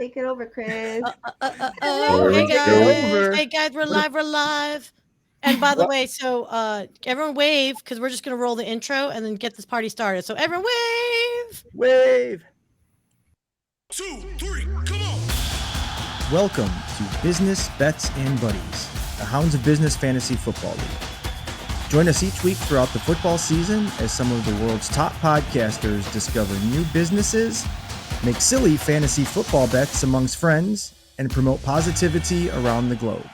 Take it over, Chris. Hey guys, we're live. And by the way, so everyone wave, because we're just gonna roll the intro and then get this party started. So everyone wave. 2, 3, come on. Welcome to Business, Bets, and Buddies, the Hounds of Business Fantasy Football League. Join us each week throughout the football season as some of the world's top podcasters discover new businesses, make silly fantasy football bets amongst friends, and promote positivity around the globe.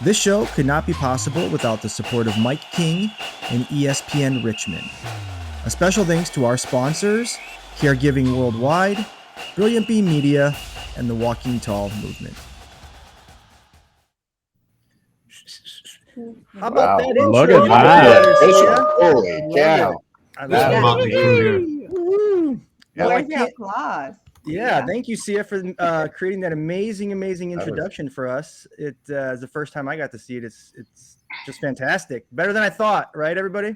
This show could not be possible without the support of Mike King and ESPN Richmond. A special thanks to our sponsors, Caregiving Worldwide, Brilliant Bee Media, and the Walking Tall movement. How about that intro? Look at that. Holy cow. That's Motley Crue here. Where's the applause? Yeah, thank you, Syya, for creating that amazing introduction for us. It is the first time I got to see it. It's just fantastic. Better than I thought, right, everybody?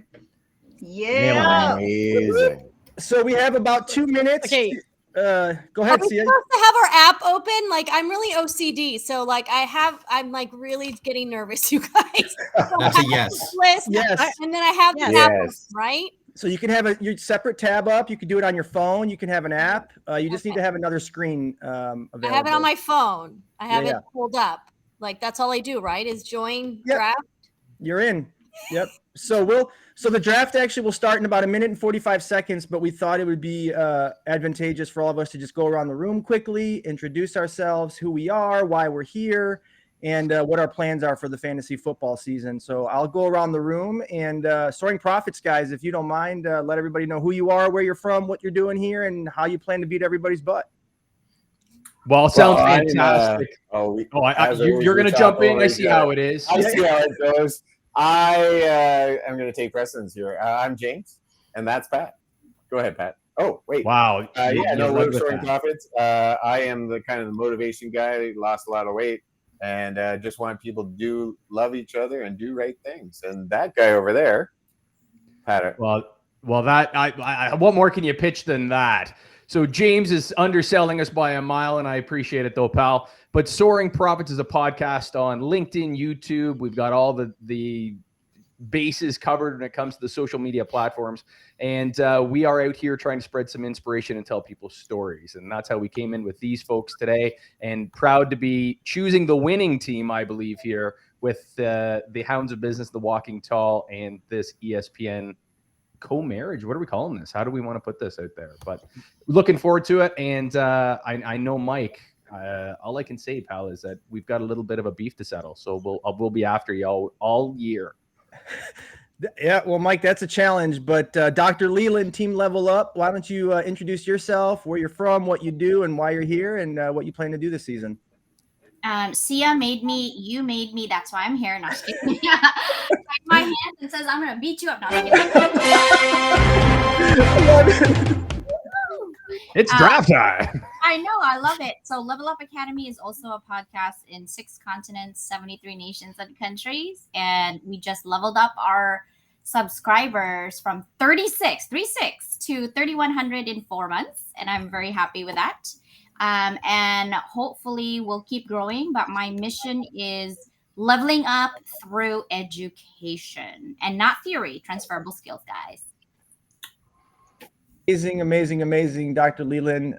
Yeah. Amazing. So we have about 2 minutes. Okay. Go ahead, Are we Syya. supposed to have our app open? Like, I'm really OCD, so like I'm like really getting nervous, you guys. That's a yes. List, Yes. and then I have the app open, right? So you can have your separate tab up. You can do it on your phone. You can have an app. You just need to have another screen available. I have it on my phone. I have Yeah. it pulled up. Like, that's all I do, right? Is join Yep. draft. You're in. Yep. So the draft actually will start in about 1 minute and 45 seconds, but we thought it would be advantageous for all of us to just go around the room quickly, introduce ourselves, who we are, why we're here, and what our plans are for the fantasy football season. So I'll go around the room and Soaring Prophets, guys, if you don't mind, let everybody know who you are, where you're from, what you're doing here, and how you plan to beat everybody's butt. Well, sounds fantastic. You're going to jump in. I see how it is. I see how it goes. I am going to take precedence here. I'm James, and that's Pat. Go ahead, Pat. Oh, wait. Wow. We're Soaring Prophets. I am the kind of the motivation guy. Lost a lot of weight, and just want people to love each other and do right things. And that guy over there, Pat. Well, that I what more can you pitch than that? So James is underselling us by a mile, and I appreciate it though, pal. But Soaring Prophets is a podcast on LinkedIn, YouTube. We've got all the bases covered when it comes to the social media platforms. And we are out here trying to spread some inspiration and tell people stories. And that's how we came in with these folks today. And proud to be choosing the winning team, I believe, here with the Hounds of Business, the Walking Tall, and this ESPN co-marriage. What are we calling this? How do we want to put this out there? But looking forward to it. And I know Mike, all I can say, pal, is that we've got a little bit of a beef to settle. So we'll be after y'all all year. Yeah, well, Mike, that's a challenge. But Dr. Leland, Team Level Up, why don't you introduce yourself, where you're from, what you do, and why you're here, and what you plan to do this season? Syya made me, you made me, that's why I'm here. Not kidding. My hand and says, I'm going to beat you up. Not kidding. It's draft time. I know. I love it. So Level Up Academy is also a podcast in 6 continents, 73 nations and countries. And we just leveled up our subscribers from 36 to 3,100 in 4 months. And I'm very happy with that. And hopefully we'll keep growing. But my mission is leveling up through education and not theory, transferable skills, guys. Amazing, Dr. Leland.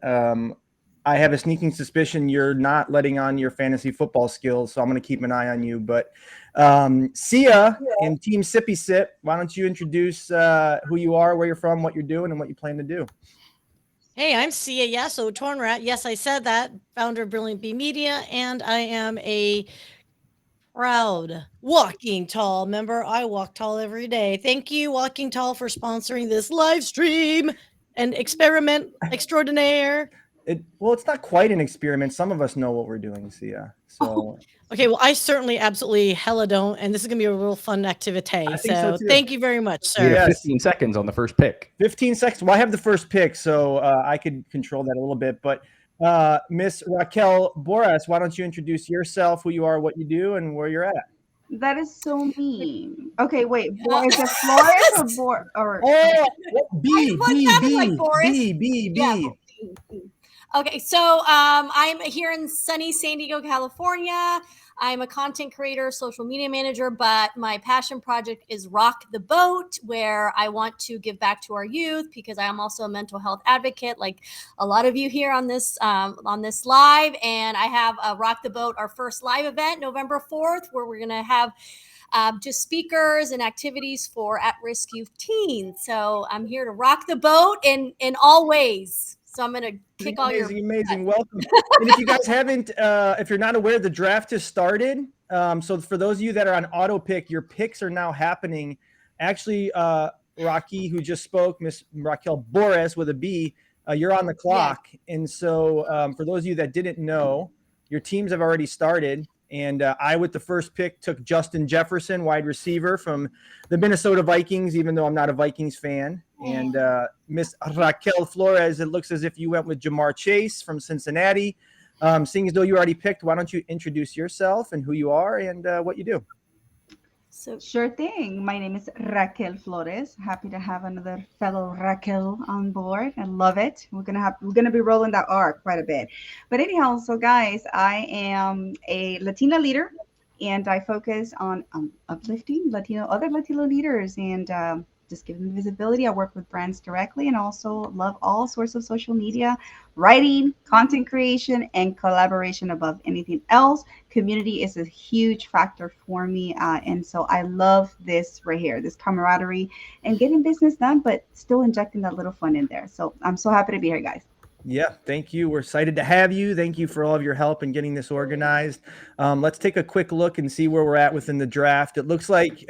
I have a sneaking suspicion you're not letting on your fantasy football skills, so I'm going to keep an eye on you. But Syya and Team Sippy Sip, why don't you introduce who you are, where you're from, what you're doing, and what you plan to do? Hey, I'm Syya Yasotornrat. Yes, I said that. Founder of Brilliant Bee Media, and I am a proud Walking Tall member. I walk tall every day. Thank you, Walking Tall, for sponsoring this live stream and experiment extraordinaire. It's not quite an experiment. Some of us know what we're doing, Syya. So okay, well, I certainly absolutely hella don't, and this is gonna be a real fun activity. So thank you very much, sir. Yeah, 15 seconds on the first pick. 15 seconds. Well, I have the first pick, so I could control that a little bit. But Miss Raquel Borras, why don't you introduce yourself, who you are, what you do, and where you're at? That is so mean. Okay, wait. Is it Flores or B? Yeah. Okay, so I'm here in sunny San Diego, California. I'm a content creator, social media manager, but my passion project is Rock the Boat, where I want to give back to our youth because I am also a mental health advocate, like a lot of you here on this live. And I have Rock the Boat, our first live event, November 4th, where we're gonna have just speakers and activities for at-risk youth teens. So I'm here to rock the boat in all ways. So I'm going to kick all your amazing. Welcome. And if you guys haven't, if you're not aware, the draft has started. So for those of you that are on auto pick, your picks are now happening. Actually, Raqi, who just spoke, Miss Raquel Borras with a B, you're on the clock. Yes. And so for those of you that didn't know, your teams have already started. And I, with the first pick, took Justin Jefferson, wide receiver from the Minnesota Vikings, even though I'm not a Vikings fan. And Miss Raquel Flores, it looks as if you went with Jamar Chase from Cincinnati. Seeing as though you already picked, why don't you introduce yourself and who you are and what you do? So sure thing. My name is Raquel Flores. Happy to have another fellow Raquel on board. I love it. We're gonna be rolling that R quite a bit. But anyhow, so guys, I am a Latina leader, and I focus on uplifting other Latino leaders and just giving them visibility. I work with brands directly and also love all sorts of social media, writing, content creation, and collaboration above anything else. Community is a huge factor for me. And so I love this right here, this camaraderie and getting business done, but still injecting that little fun in there. So I'm so happy to be here, guys. Yeah, thank you. We're excited to have you. Thank you for all of your help in getting this organized. Let's take a quick look and see where we're at within the draft. It looks like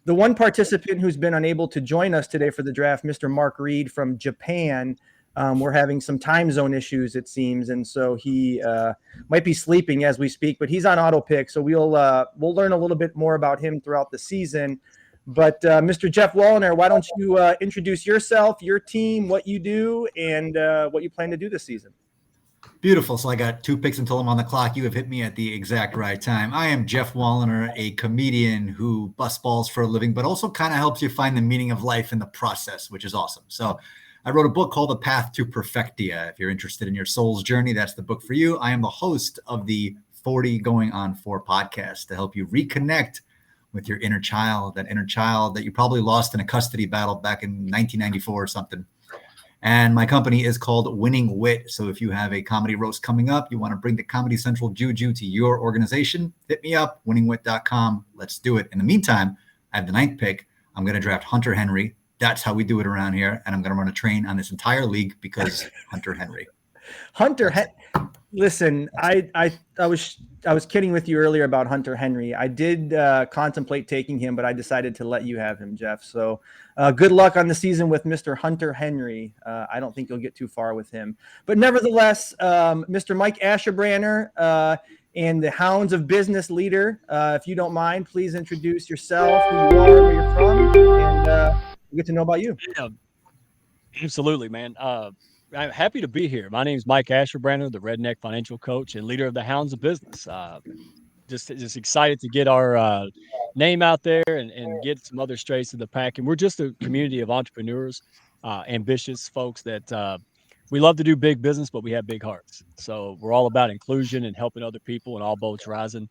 the one participant who's been unable to join us today for the draft, Mr. Mark Reid from Japan, we're having some time zone issues, it seems, and so he might be sleeping as we speak, but he's on auto pick, so we'll learn a little bit more about him throughout the season. But Mr. Geoff Woliner, why don't you introduce yourself, your team, what you do, and what you plan to do this season? Beautiful. So I got 2 picks until I'm on the clock. You have hit me at the exact right time. I am Geoff Woliner, a comedian who busts balls for a living, but also kind of helps you find the meaning of life in the process, which is awesome. So I wrote a book called The Path to Perfectia. If you're interested in your soul's journey, that's the book for you. I am the host of the 40 Going on 4 podcast to help you reconnect with your inner child, that inner child that you probably lost in a custody battle back in 1994 or something. And my company is called Winning Wit. So if you have a comedy roast coming up, you want to bring the Comedy Central juju to your organization, hit me up, winningwit.com. Let's do it. In the meantime, I have the 9th pick. I'm going to draft Hunter Henry. That's how we do it around here. And I'm going to run a train on this entire league because Hunter Henry. Listen, I was kidding with you earlier about Hunter Henry. I did contemplate taking him, but I decided to let you have him, Geoff. So good luck on the season with Mr. Hunter Henry. I don't think you'll get too far with him. But nevertheless, Mr. Mike Ashabraner and the Hounds of Business leader, if you don't mind, please introduce yourself, who you are, where you're from, and we'll get to know about you. Yeah, absolutely, man. I'm happy to be here. My name is Mike Ashabraner, the Redneck Financial Coach and leader of the Hounds of Business. Just excited to get our name out there and get some other strays to the pack. And we're just a community of entrepreneurs, ambitious folks that we love to do big business, but we have big hearts. So we're all about inclusion and helping other people and all boats rising.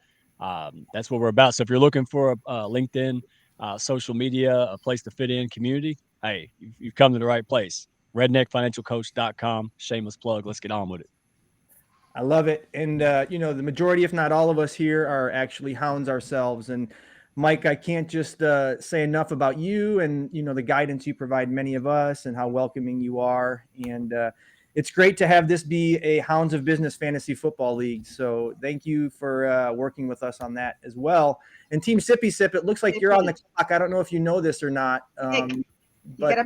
That's what we're about. So if you're looking for a LinkedIn, social media, a place to fit in, community, hey, you've come to the right place. redneckfinancialcoach.com. Shameless plug. Let's get on with it. I love it. And, the majority, if not all of us here are actually hounds ourselves. And Mike, I can't just say enough about you and, the guidance you provide many of us and how welcoming you are. And it's great to have this be a Hounds of Business Fantasy Football League. So thank you for working with us on that as well. And Team Sippy Sip, it looks like you're on the clock. I don't know if you know this or not. But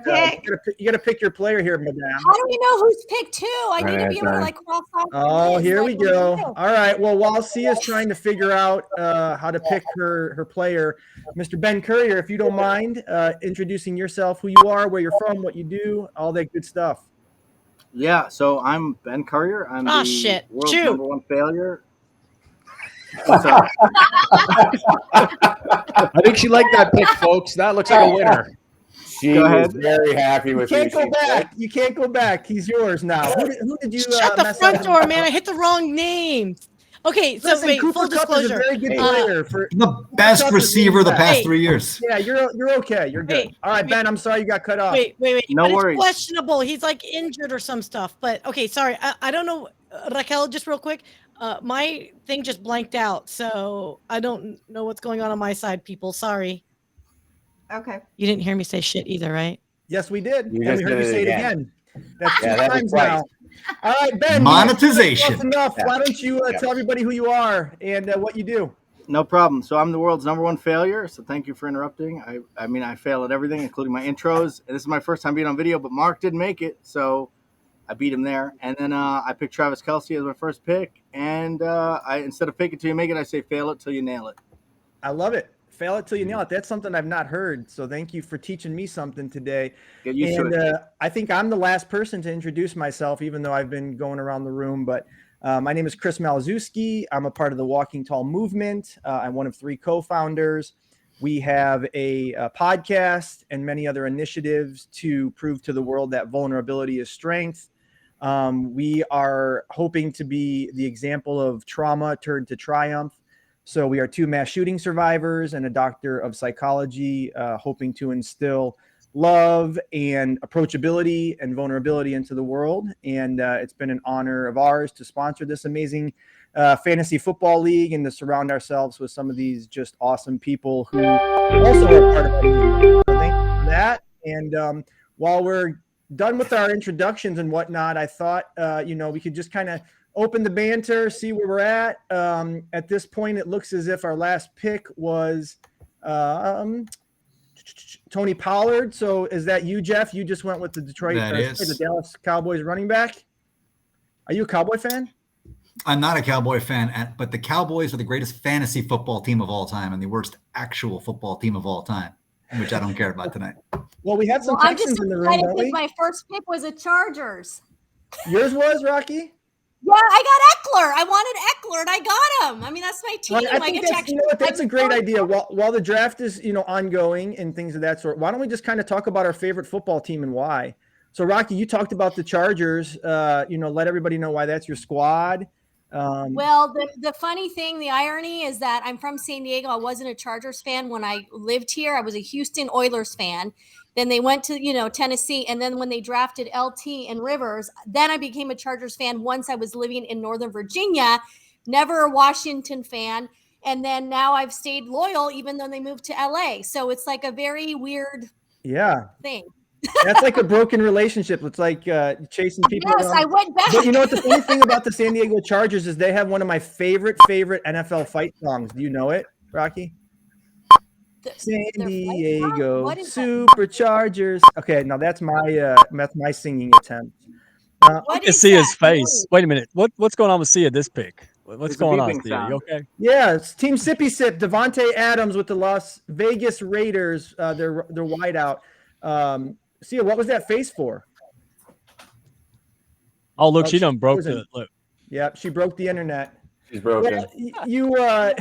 you gotta pick your player here, madame. How do we know who's picked too? I need to be able to cross off. Oh, here we go. All right. Well, while Sya's trying to figure out how to pick her player, Mr. Ben Currier, if you don't mind introducing yourself, who you are, where you're from, what you do, all that good stuff. Yeah. So I'm Ben Currier. I'm the world's number 1 failure. What's up? I think she liked that pick, folks. That looks like a winner. She Go is ahead. very happy with You can't you. go back. You can't go back. He's yours now. Who did you Shut the mess front up? door, man. I hit the wrong name. Okay, so Listen, wait, Cooper full Kupp is a disclosure. very good player. For The best Kupp is receiver really the bad. past Hey. 3 years. Yeah, you're okay. You're good. Wait, All right, wait. Ben, I'm sorry you got cut off. Wait. No but worries. It's questionable. He's like injured or some stuff. But okay, sorry. I don't know. Raquel, just real quick. My thing just blanked out. So I don't know what's going on my side, people. Sorry. Okay. You didn't hear me say shit either, right? Yes, we did. You And just we heard did you it say it again. That's two that was times twice. now. All right, Ben. Monetization. That's enough. Yeah. Why don't you tell everybody who you are and what you do? No problem. So I'm the world's #1 failure. So thank you for interrupting. I mean, I fail at everything, including my intros. And this is my first time being on video, but Mark didn't make it, so I beat him there. And then I picked Travis Kelce as my first pick. And I instead of fake it till you make it, I say fail it till you nail it. I love it. Fail it till you nail it. That's something I've not heard. So thank you for teaching me something today. Get used to it. I think I'm the last person to introduce myself, even though I've been going around the room. But my name is Chris Maliszewski. I'm a part of the Walking Tall movement. I'm one of 3 co-founders. We have a podcast and many other initiatives to prove to the world that vulnerability is strength. We are hoping to be the example of trauma turned to triumph. So we are 2 mass shooting survivors and a doctor of psychology, hoping to instill love and approachability and vulnerability into the world. And it's been an honor of ours to sponsor this amazing fantasy football league and to surround ourselves with some of these just awesome people who also are part of our league. So thank you for that. And while we're done with our introductions and whatnot, I thought, we could just kind of open the banter, see where we're at. At this point, it looks as if our last pick was Tony Pollard. So is that you, Geoff? You just went with the the Dallas Cowboys running back. Are you a Cowboy fan? I'm not a Cowboy fan, but the Cowboys are the greatest fantasy football team of all time and the worst actual football team of all time, which I don't care about tonight. Well, we had some I'm Texans just in the room, excited don't because we? my first pick was a Chargers. Yours was, Raqi? Yeah, I got Eckler. I wanted Eckler, and I got him. I mean, that's my team. Well, I think that's a great idea. While the draft is ongoing and things of that sort, why don't we just kind of talk about our favorite football team and why? So, Raqi, you talked about the Chargers. Let everybody know why that's your squad. Well, the funny thing, the irony is that I'm from San Diego. I wasn't a Chargers fan when I lived here. I was a Houston Oilers fan. Then they went to, Tennessee. And then when they drafted LT and Rivers, then I became a Chargers fan once I was living in Northern Virginia, never a Washington fan. And then now I've stayed loyal, even though they moved to LA. So it's like a very weird thing. That's like a broken relationship. It's like chasing people Yes, around. I went back. But what the funny thing about the San Diego Chargers is they have one of my favorite NFL fight songs. Do you know it, Raqi? San Diego Superchargers. Okay, now that's my singing attempt. I can see his face. Wait a minute. What's going on with Syya this pick? What's going on, Syya? You okay? Yeah, it's Team Sippy Sip. Devontae Adams with the Las Vegas Raiders. They're wideout. Syya, what was that face for? Oh, look, she done broke the look. Yeah, she broke the internet. She's broken. Well,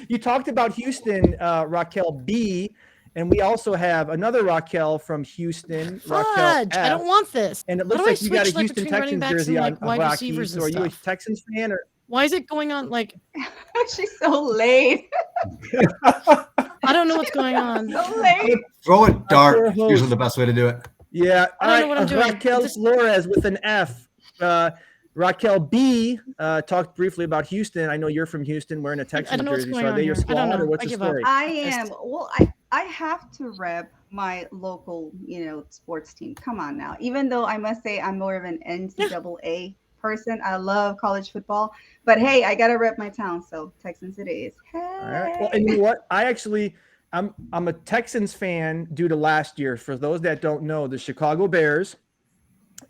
you talked about Houston, Raquel B, and we also have another Raquel from Houston. Raquel F. I don't want this. And it looks like you got a Houston Texans jersey on Raqi. So are you a Texans fan or? Why is it going on like? She's so late. I don't know what's going on. So late. Throw a dart. Usually the best way to do it. Yeah. I don't know what I'm doing. Raquel Flores with an F. Raquel B talked briefly about Houston. I know you're from Houston wearing a Texans jersey. So are they your squad or what's the story? I am. Well, I have to rep my local, sports team. Come on now. Even though I must say I'm more of an NCAA person. I love college football. But hey, I got to rep my town. So Texans it is. Hey. All right. Well, and you know what? I'm a Texans fan due to last year. For those that don't know, the Chicago Bears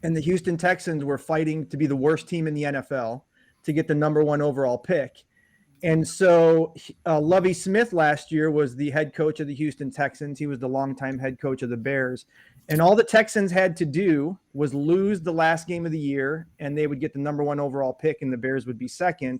and the Houston Texans were fighting to be the worst team in the NFL to get the #1 overall pick. And so Lovie Smith last year was the head coach of the Houston Texans. He was the longtime head coach of the Bears. And all the Texans had to do was lose the last game of the year, and they would get the #1 overall pick, and the Bears would be second.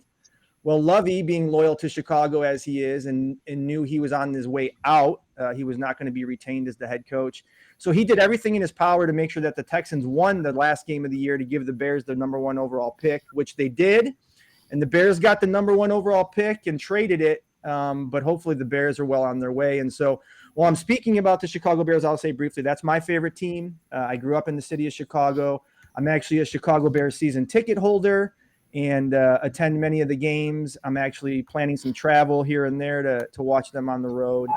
Well, Lovey, being loyal to Chicago as he is and knew he was on his way out, he was not going to be retained as the head coach. So he did everything in his power to make sure that the Texans won the last game of the year to give the Bears the number 1 overall pick, which they did. And the Bears got the number 1 overall pick and traded it. But hopefully the Bears are well on their way. And so while I'm speaking about the Chicago Bears, I'll say briefly, that's my favorite team. I grew up in the city of Chicago. I'm actually a Chicago Bears season ticket holder and attend many of the games. I'm actually planning some travel here and there to watch them on the road.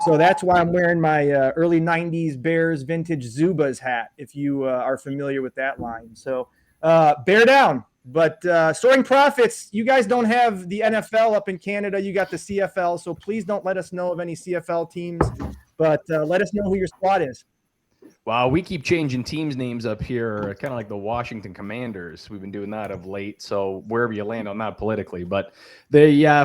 So that's why I'm wearing my early 90s Bears vintage Zubaz hat, if you are familiar with that line. So bear down. But Soaring Prophets, you guys don't have the NFL up in Canada. You got the CFL. So please don't let us know of any CFL teams, but let us know who your squad is. Wow, we keep changing teams' names up here, kind of like the Washington Commanders. We've been doing that of late, so wherever you land on that politically. But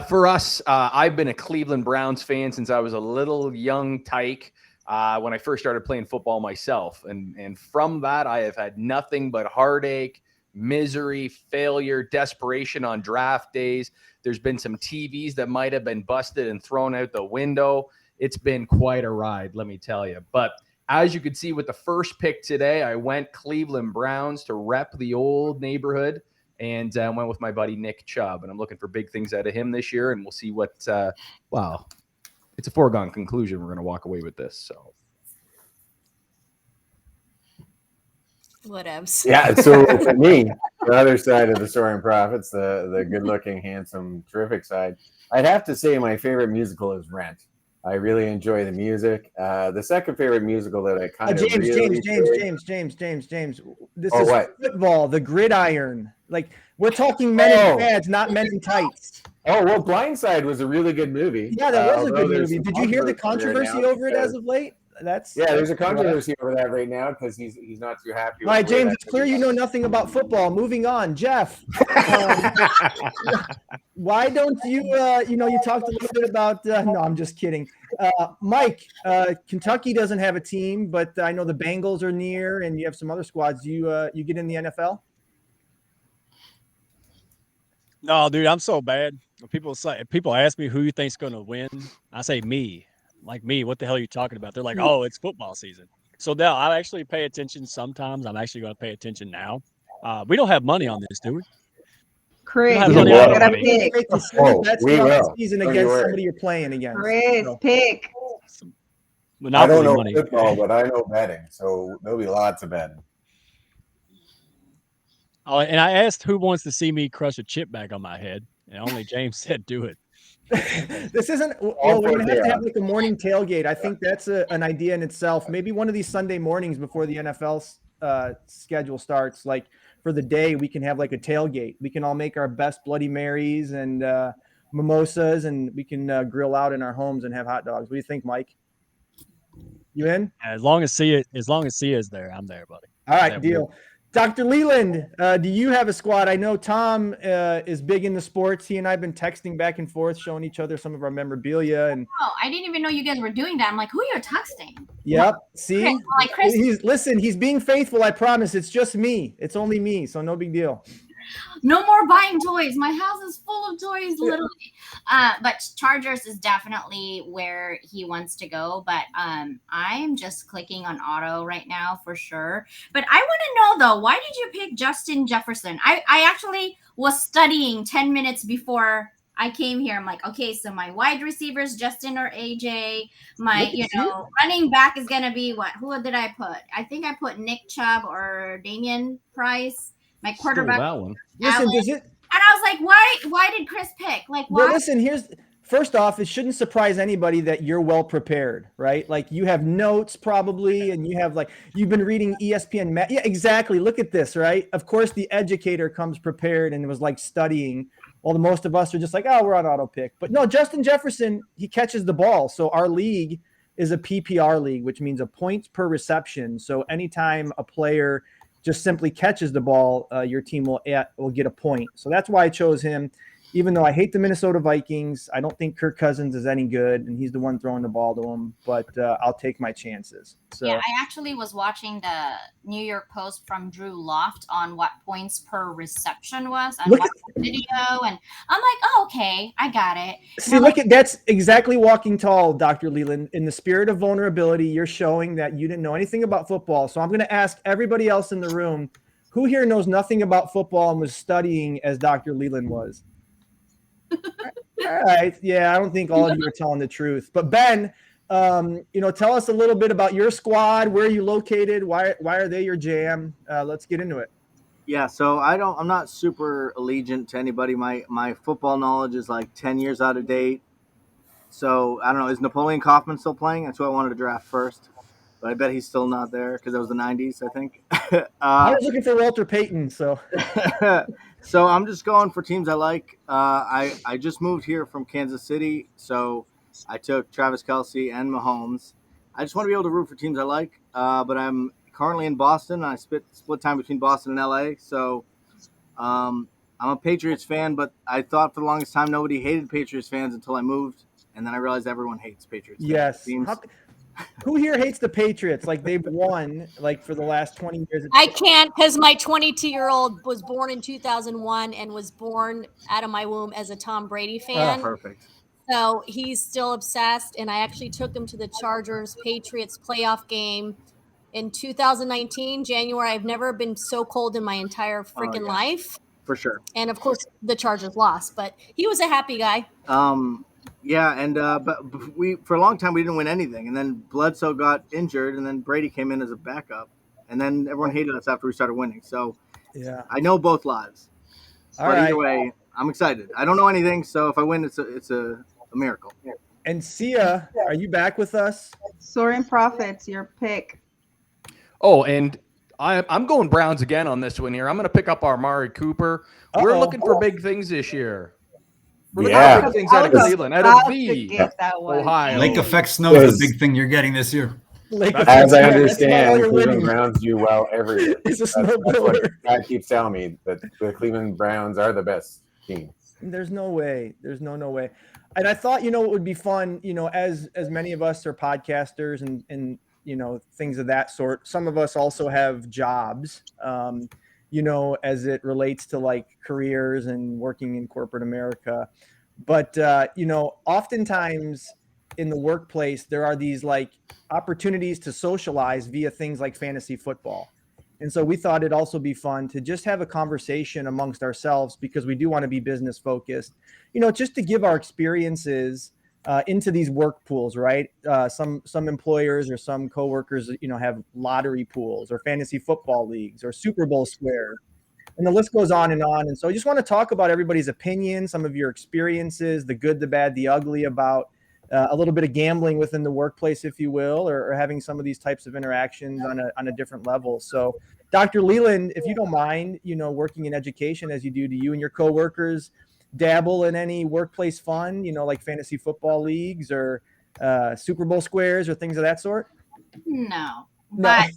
for us, I've been a Cleveland Browns fan since I was a little young tyke when I first started playing football myself. And from that, I have had nothing but heartache, misery, failure, desperation on draft days. There's been some TVs that might have been busted and thrown out the window. It's been quite a ride, let me tell you. But as you could see with the first pick today, I went Cleveland Browns to rep the old neighborhood and went with my buddy Nick Chubb. And I'm looking for big things out of him this year. And we'll see what, it's a foregone conclusion. We're going to walk away with this. So. Whatevs. Yeah, so for me, the other side of the Soaring Prophets, the good-looking, handsome, terrific side, I'd have to say my favorite musical is Rent. I really enjoy the music. The second favorite musical that I kind of James. This is what? Football, the gridiron. Like, we're talking men in pads, not men in tights. Oh, well, Blindside was a really good movie. Yeah, that was a good movie. Did you hear the controversy over it as of late? There's a controversy over that right now because he's not too happy. All right, James, it's clear you know nothing about football. Moving on, Geoff. Why don't you? You talked a little bit about. No, I'm just kidding. Mike, Kentucky doesn't have a team, but I know the Bengals are near, and you have some other squads. You get in the NFL? No, dude, I'm so bad. When people ask me who you think's going to win, I say me. Like me, what the hell are you talking about? They're like, oh, it's football season. So now I actually pay attention sometimes. I'm actually going to pay attention now. We don't have money on this, do we? Chris, we don't have gotta money. pick. That's the season against somebody you're playing against. Chris, pick. I don't know football, but I know betting. So there'll be lots of betting. Oh, and I asked who wants to see me crush a chip bag on my head, and only James said do it. This isn't. Well, we're gonna have like a morning tailgate. I think that's an idea in itself. Maybe one of these Sunday mornings before the NFL schedule starts, like for the day, we can have like a tailgate. We can all make our best Bloody Marys and mimosas, and we can grill out in our homes and have hot dogs. What do you think, Mike? You in? As long as Syya is there, I'm there, buddy. All right, deal. Dr. Leland, do you have a squad? I know Tom is big in the sports. He and I have been texting back and forth, showing each other some of our memorabilia. And oh, I didn't even know you guys were doing that. I'm like, who are you texting? Yep. See, Chris. He's being faithful. I promise. It's just me. It's only me. So no big deal. No more buying toys. My house is full of toys, literally. But Chargers is definitely where he wants to go. But I'm just clicking on auto right now for sure. But I want to know, though, why did you pick Justin Jefferson? I actually was studying 10 minutes before I came here. I'm like, okay, so my wide receivers, Justin or AJ. My, running back is going to be what? Who did I put? I think I put Nick Chubb or Damian Price. My quarterback. That one. Listen, does it? And I was like, why did Chris pick? Like, why? Well, listen, first off, it shouldn't surprise anybody that you're well prepared, right? Like you have notes probably, and you've been reading ESPN. Yeah, exactly. Look at this, right? Of course, the educator comes prepared and was like studying. Well, the most of us are just like, oh, we're on auto pick. But no, Justin Jefferson, he catches the ball. So our league is a PPR league, which means a points per reception. So anytime a player just simply catches the ball, your team will get a point. So that's why I chose him. even though I hate the Minnesota Vikings, I don't think Kirk Cousins is any good, and he's the one throwing the ball to him. But I'll take my chances. So Yeah, I actually was watching the New York Post from Drew Loft on what points per reception was and Look what video, and I'm like, oh, okay, I got it. See, look at that's exactly walking tall, Dr. Leland. In the spirit of vulnerability, you're showing that you didn't know anything about football. So I'm going to ask everybody else in the room, who here knows nothing about football and was studying as Dr. Leland was? All right. Yeah, I don't think all of you are telling the truth. But Ben, tell us a little bit about your squad. Where are you located? Why are they your jam? Let's get into it. Yeah, so I'm not super allegiant to anybody. My football knowledge is like 10 years out of date. So I don't know. Is Napoleon Kaufman still playing? That's who I wanted to draft first. But I bet he's still not there because it was the 90s, I think. I was looking for Walter Payton, so. So I'm just going for teams I like. I just moved here from Kansas City, so I took Travis Kelce and Mahomes. I just want to be able to root for teams I like, but I'm currently in Boston. I split time between Boston and LA, so I'm a Patriots fan, but I thought for the longest time nobody hated Patriots fans until I moved, and then I realized everyone hates Patriots yes. fans. Who here hates the Patriots? Like they've won like for the last 20 years. I can't because my 22-year-old was born in 2001 and was born out of my womb as a Tom Brady fan. Oh, perfect. So he's still obsessed, and I actually took him to the Chargers-Patriots playoff game in 2019, January. I've never been so cold in my entire freaking life. For sure. And, of course, the Chargers lost, but he was a happy guy. Yeah, and but we for a long time we didn't win anything, and then Bledsoe got injured, and then Brady came in as a backup, and then everyone hated us after we started winning. So yeah, I know both lives. But either way, I'm excited. I don't know anything, so if I win, it's a miracle. And Syya, are you back with us? Soaring Prophets, your pick. Oh, and I'm going Browns again on this one here. I'm going to pick up our Amari Cooper. We're looking for big things this year. We're looking for big things out of Cleveland, out of Ohio. Lake effect snow is the big thing you're getting this year. As I understand, Cleveland Browns do well every year. It's a That's what God keeps telling me, that the Cleveland Browns are the best team. There's no way. There's no way. And I thought, it would be fun, as many of us are podcasters and things of that sort. Some of us also have jobs, as it relates to like careers and working in corporate America. But, oftentimes in the workplace, there are these like opportunities to socialize via things like fantasy football. And so we thought it'd also be fun to just have a conversation amongst ourselves, because we do want to be business focused, just to give our experiences into these work pools, right? Some employers or some coworkers, have lottery pools or fantasy football leagues or Super Bowl square, and the list goes on. And so I just want to talk about everybody's opinions, some of your experiences, the good, the bad, the ugly, about a little bit of gambling within the workplace, if you will, or having some of these types of interactions on a different level. So Dr. Leland, if you don't mind, working in education as you do, you and your coworkers dabble in any workplace fun, like fantasy football leagues or Super Bowl squares or things of that sort? No. But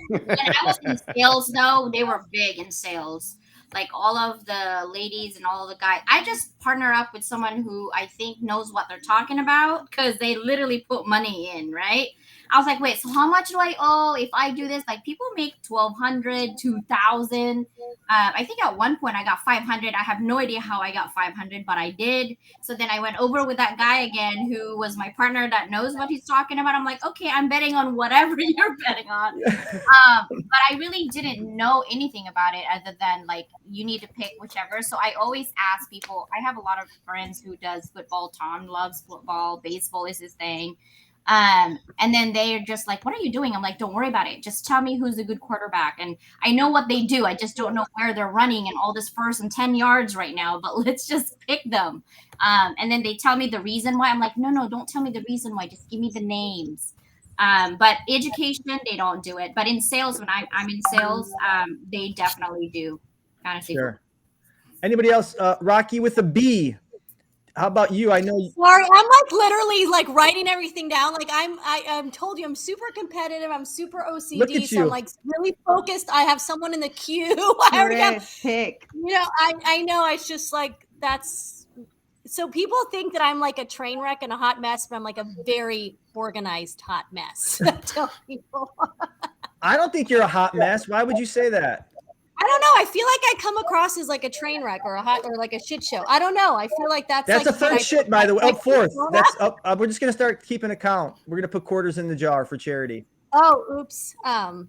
when I was in sales, though, they were big in sales. Like all of the ladies and all the guys, I just partner up with someone who I think knows what they're talking about, because they literally put money in, right? I was like, wait, so how much do I owe if I do this? Like people make $1,200, $2,000. I think at one point I got $500. I have no idea how I got $500, but I did. So then I went over with that guy again, who was my partner that knows what he's talking about. I'm like, okay, I'm betting on whatever you're betting on. But I really didn't know anything about it other than like, you need to pick whichever. So I always ask people. I have a lot of friends who does football. Tom loves football. Baseball is his thing. And then they're just like, what are you doing? I'm like, don't worry about it. Just tell me who's a good quarterback. And I know what they do. I just don't know where they're running and all this 1st and 10 yards right now, but let's just pick them. And then they tell me the reason why. I'm like, no, don't tell me the reason why. Just give me the names. But education, they don't do it. But in sales, when I'm in sales, they definitely do. Sure. Anybody else? Raqi with a B. How about you? I know. Sorry, I'm like literally like writing everything down. Like I'm told you I'm super competitive. I'm super OCD. Look at so you. I'm like really focused. I have someone in the queue. Pick. I know. It's just like so people think that I'm like a train wreck and a hot mess, but I'm like a very organized hot mess. I tell people. I don't think you're a hot mess. Why would you say that? I don't know. I feel like I come across as like a train wreck or like a shit show. I don't know. I feel like that's like a third shit, by the way. Up fourth. That's up. We're just gonna start keeping account. We're gonna put quarters in the jar for charity. Oh, oops. All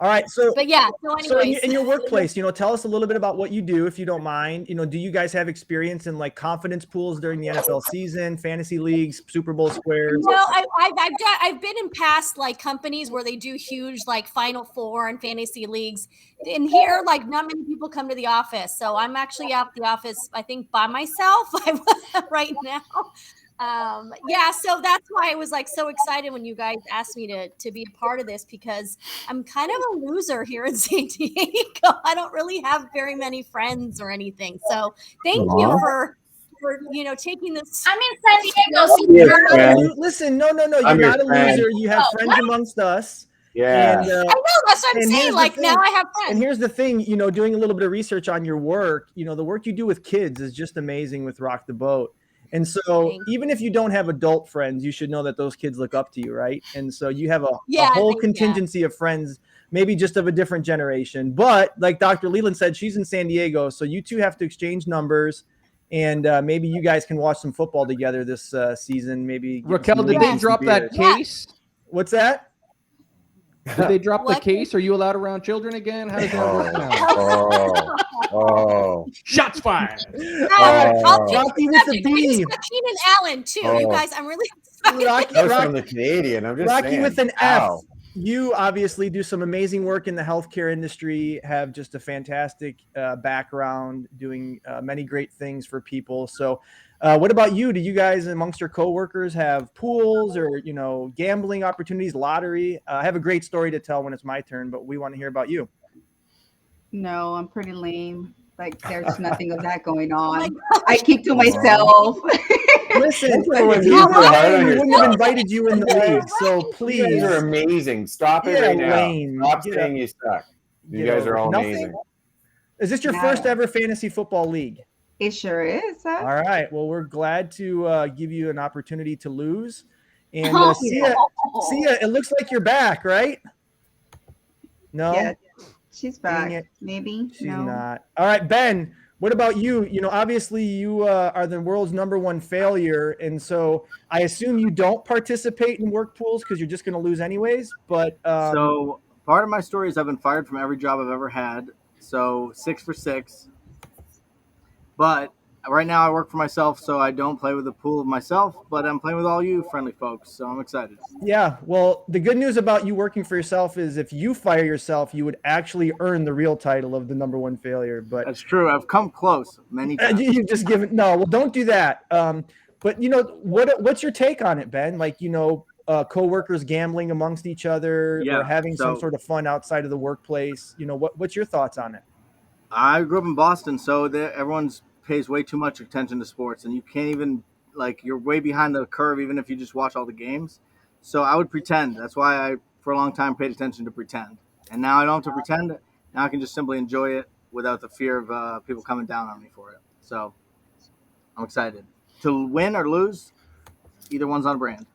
right. So, but yeah. So anyways, in your workplace, tell us a little bit about what you do, if you don't mind. Do you guys have experience in like confidence pools during the NFL season, fantasy leagues, Super Bowl squares? No, I've been in past like companies where they do huge like Final Four and fantasy leagues. In here, like not many people come to the office, so I'm actually out the office. I think by myself right now. So that's why I was like so excited when you guys asked me to be a part of this, because I'm kind of a loser here in San Diego. I don't really have very many friends or anything. So thank you for taking this. I'm in San Diego. Listen, no, you're not a loser. You have friends amongst us. Yeah. And, I know, that's what I'm saying. Like now I have friends. And here's the thing, doing a little bit of research on your work, the work you do with kids is just amazing with Rock the Boat. And so even if you don't have adult friends, you should know that those kids look up to you, right? And so you have a whole contingency of friends, maybe just of a different generation. But like Dr. Leyland said, she's in San Diego, so you two have to exchange numbers, and maybe you guys can watch some football together this season. Maybe Raquel, did they drop that case? What's that? Did they drop the case? Are you allowed around children again? How does that work now? Shots fired. Raqi with the B. Keenan Allen too. You guys, I'm really excited. That was from the Canadian. I'm just saying. Raqi with an F. You obviously do some amazing work in the healthcare industry, have just a fantastic background, doing many great things for people. So what about you? Do you guys amongst your coworkers have pools or, gambling opportunities, lottery? I have a great story to tell when it's my turn, but we want to hear about you. No, I'm pretty lame. Like there's nothing of that going on. I keep to myself. Listen, we wouldn't have invited you in the league, so please. You guys are amazing. Stop it right now. Stop saying you suck. You guys are all amazing. Is this your first ever fantasy football league? It sure is. Huh? All right. Well, we're glad to give you an opportunity to lose. And Syya, it looks like you're back, right? No? Yeah, she's back. Maybe. She's not. All right, Ben, what about you? Obviously you are the world's #1 failure. And so I assume you don't participate in work pools because you're just going to lose anyways. But so part of my story is I've been fired from every job I've ever had. So 6 for 6. But right now I work for myself, so I don't play with a pool of myself, but I'm playing with all you friendly folks, so I'm excited. Yeah, well, the good news about you working for yourself is if you fire yourself, you would actually earn the real title of the #1 failure. But that's true. I've come close many times. You've just given don't do that. But what's your take on it, Ben? Like, coworkers gambling amongst each other or having some sort of fun outside of the workplace. What's your thoughts on it? I grew up in Boston, so everyone's pays way too much attention to sports, and you can't even you're way behind the curve even if you just watch all the games. So I would pretend. That's why I for a long time paid attention to pretend, and now I don't have to pretend. Now I can just simply enjoy it without the fear of people coming down on me for it. So I'm excited to win or lose. Either one's on brand.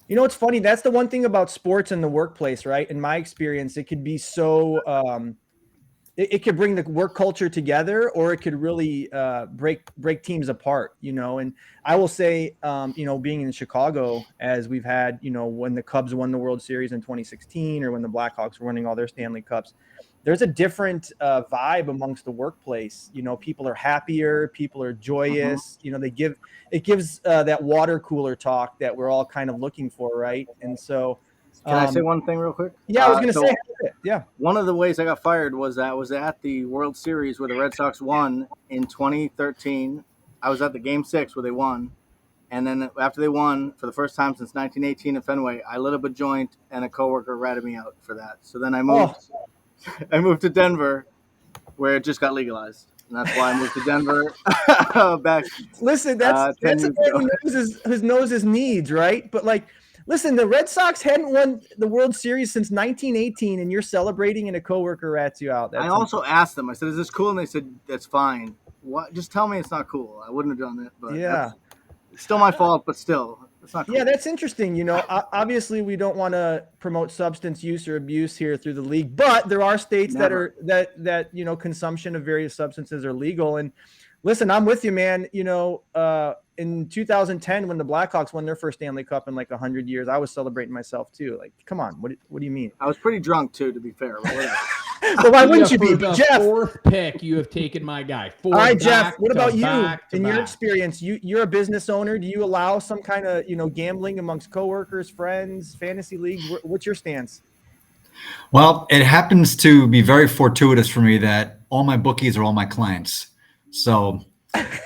It's funny. That's the one thing about sports in the workplace, right? In my experience, it could be so it could bring the work culture together, or it could really break teams apart, and I will say, being in Chicago, as we've had, when the Cubs won the World Series in 2016, or when the Blackhawks were winning all their Stanley Cups, there's a different vibe amongst the workplace. People are happier, people are joyous, it gives that water cooler talk that we're all kind of looking for. Right. And so, can I say one thing real quick? Yeah, I was going to say, yeah. One of the ways I got fired was that I was at the World Series where the Red Sox won in 2013. I was at the Game 6 where they won. And then after they won for the first time since 1918 in Fenway, I lit up a joint and a coworker ratted me out for that. So then I moved. I moved to Denver where it just got legalized. And that's why I moved to Denver back. Listen, that's a man who knows his needs, right? But listen, the Red Sox hadn't won the World Series since 1918, and you're celebrating and a coworker rats you out. I also asked them, I said, is this cool? And they said, that's fine. What? Just tell me it's not cool. I wouldn't have done it, but Yeah. it's still my fault. But still, it's not cool. Yeah, that's interesting. You know, obviously we don't want to promote substance use or abuse here through the league, but there are states Never. that you know, consumption of various substances are legal. And listen, I'm with you, man. You know, in 2010, when the Blackhawks won their first Stanley Cup in like 100 years, I was celebrating myself too. Like, come on, what do you mean? I was pretty drunk too, to be fair. But whatever. Well, why wouldn't you For be, the Geoff? fourth pick, you have taken my guy. All right, Geoff, what about you? In your experience, you're a business owner. Do you allow some kind of, you know, gambling amongst coworkers, friends, fantasy leagues? What's your stance? Well, it happens to be very fortuitous for me that all my bookies are all my clients. So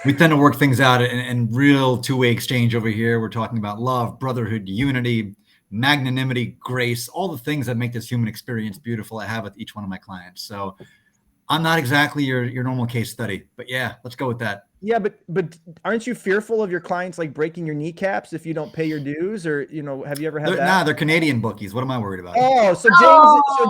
we tend to work things out in real two-way exchange over here. We're talking about love, brotherhood, unity, magnanimity, grace, all the things that make this human experience beautiful. I have with each one of my clients. So I'm not exactly your normal case study, but yeah, let's go with that. Yeah, but aren't you fearful of your clients like breaking your kneecaps if you don't pay your dues, or, you know, have you ever had that? Nah, they're Canadian bookies. What am I worried about? Oh, so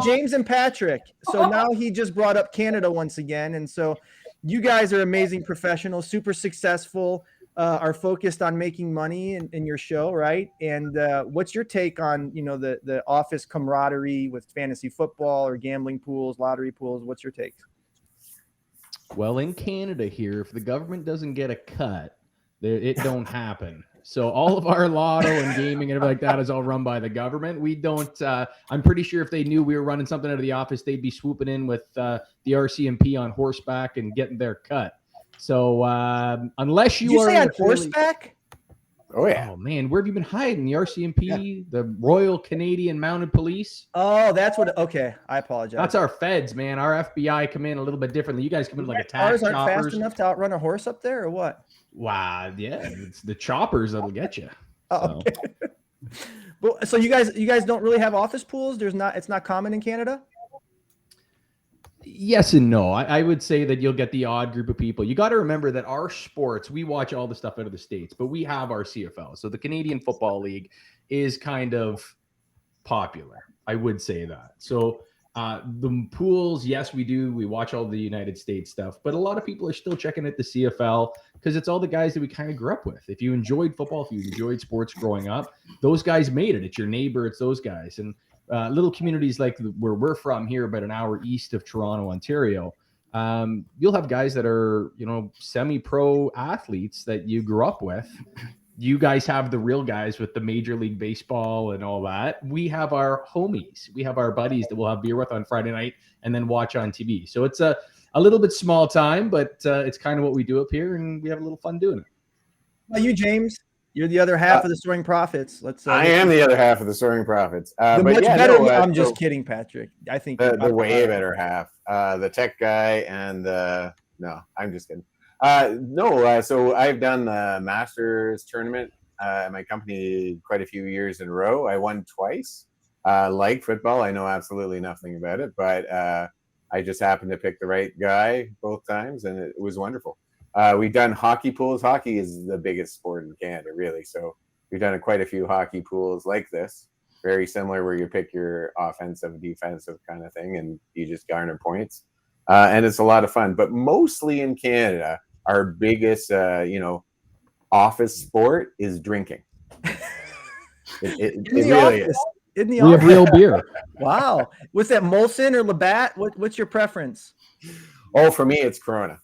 James and Patrick. So now he just brought up Canada once again, and so you guys are amazing professionals, super successful, are focused on making money in your show, right? And what's your take on, you know, the office camaraderie with fantasy football or gambling pools, lottery pools? What's your take? Well, in Canada here, if the government doesn't get a cut, it don't happen. So all of our lotto and gaming and everything like that is all run by the government. We don't. I'm pretty sure if they knew we were running something out of the office, they'd be swooping in with the RCMP on horseback and getting their cut. So unless you are say on horseback. Oh yeah. Oh man, where have you been hiding? The RCMP, the Royal Canadian Mounted Police. Oh, that's what. Okay, I apologize. That's our feds, man. Our FBI come in a little bit differently. You guys come in like attack Ours aren't choppers. fast enough to outrun a horse up there, or what? Wow, yeah, it's the choppers that'll get you. Oh, okay. Well, so you guys don't really have office pools? It's not common in Canada? Yes and no. I would say that you'll get the odd group of people. You got to remember that our sports, we watch all the stuff out of the States, but we have our CFL. So the Canadian Football League is kind of popular. I would say that. So the pools, yes, we do. We watch all the United States stuff, but a lot of people are still checking at the CFL because it's all the guys that we kind of grew up with. If you enjoyed football, if you enjoyed sports growing up, those guys made it. It's your neighbor. It's those guys. And little communities like where we're from here, about an hour east of Toronto, Ontario, you'll have guys that are, you know, semi-pro athletes that you grew up with. You guys have the real guys with the Major League Baseball and all that. We have our homies. We have our buddies that we'll have beer with on Friday night and then watch on TV. So it's a little bit small time, but it's kind of what we do up here, and we have a little fun doing it. Well, you, James, you're the other half of the Soaring Prophets. I am the other half of the Soaring Prophets. I'm just kidding, Patrick. I think the way better half, the tech guy, and no, I'm just kidding. So I've done the Masters tournament at my company quite a few years in a row. I won twice. Like football, I know absolutely nothing about it, but I just happened to pick the right guy both times, and it was wonderful. We've done hockey pools. Hockey is the biggest sport in Canada, really. So we've done quite a few hockey pools like this, very similar, where you pick your offensive, defensive kind of thing, and you just garner points. And it's a lot of fun. But mostly in Canada, our biggest, office sport is drinking. It really is. We have real beer. Wow. What's that, Molson or Labatt? What's your preference? Oh, for me, it's Corona.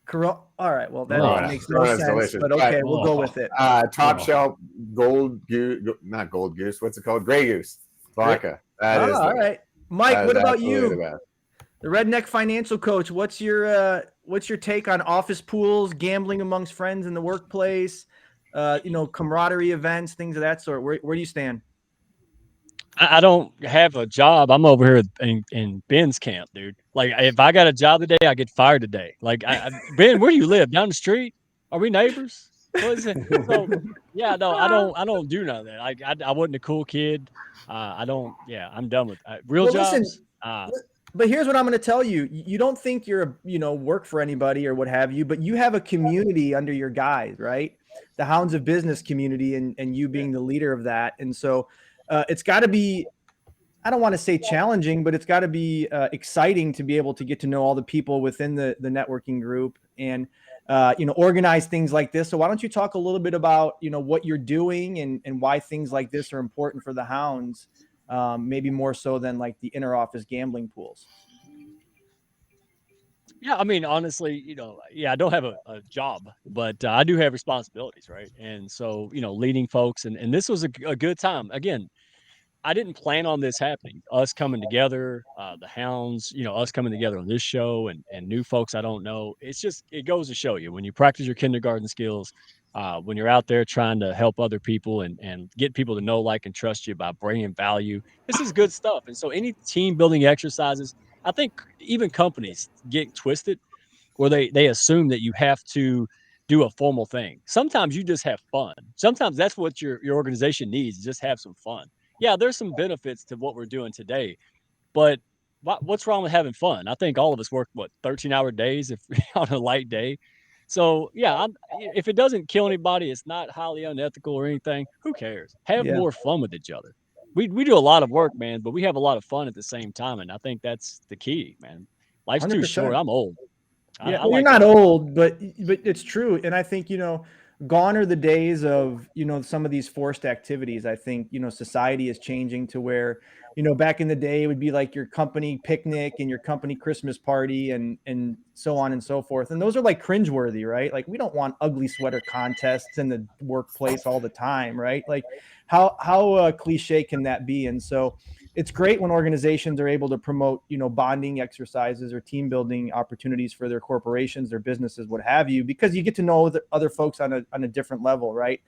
Corona. All right. Well, that makes no sense. Delicious. But okay, we'll go with it. Top shelf gold goose, not gold goose. What's it called? Grey Goose vodka. All right, Mike. What about you? The Redneck Financial Coach. What's your take on office pools, gambling amongst friends in the workplace? Camaraderie events, things of that sort. Where do you stand? I don't have a job. I'm over here in Ben's camp, dude. Like, if I got a job today, I get fired today. Like, Ben, where do you live? Down the street? Are we neighbors? What is it? So, yeah, no, I don't do none of that. Like, I wasn't a cool kid. I'm done with real jobs. Listen, but here's what I'm going to tell you. You don't think you're work for anybody or what have you, but you have a community under your guys, right? The Hounds of Business community, and you being the leader of that. And so, it's got to be, I don't want to say challenging, but it's got to be exciting to be able to get to know all the people within the networking group. And organize things like this. So why don't you talk a little bit about, what you're doing and why things like this are important for the Hounds, maybe more so than like the inner office gambling pools. Yeah, I mean, honestly, I don't have a job, but I do have responsibilities, right? And so, leading folks, and this was a good time. Again, I didn't plan on this happening. Us coming together, the Hounds, us coming together on this show, and new folks I don't know. It goes to show you when you practice your kindergarten skills, when you're out there trying to help other people and get people to know, like, and trust you by bringing value. This is good stuff. And so, any team building exercises, I think even companies get twisted where they assume that you have to do a formal thing. Sometimes you just have fun. Sometimes that's what your organization needs, just have some fun. Yeah, there's some benefits to what we're doing today, but what's wrong with having fun? I think all of us work 13-hour days if on a light day. So yeah, if it doesn't kill anybody, it's not highly unethical or anything. Who cares? Have Yeah. more fun with each other. We do a lot of work, man, but we have a lot of fun at the same time, and I think that's the key, man. Life's too 100%. short. I'm old. Yeah, I well, you're like not to- old, but it's true. And I think, gone are the days of, some of these forced activities. I think, society is changing to where, back in the day, it would be like your company picnic and your company Christmas party and so on and so forth. And those are like cringeworthy, right? Like, we don't want ugly sweater contests in the workplace all the time, right? Like, how cliche can that be? And so it's great when organizations are able to promote, bonding exercises or team building opportunities for their corporations, their businesses, what have you, because you get to know the other folks on a different level, right?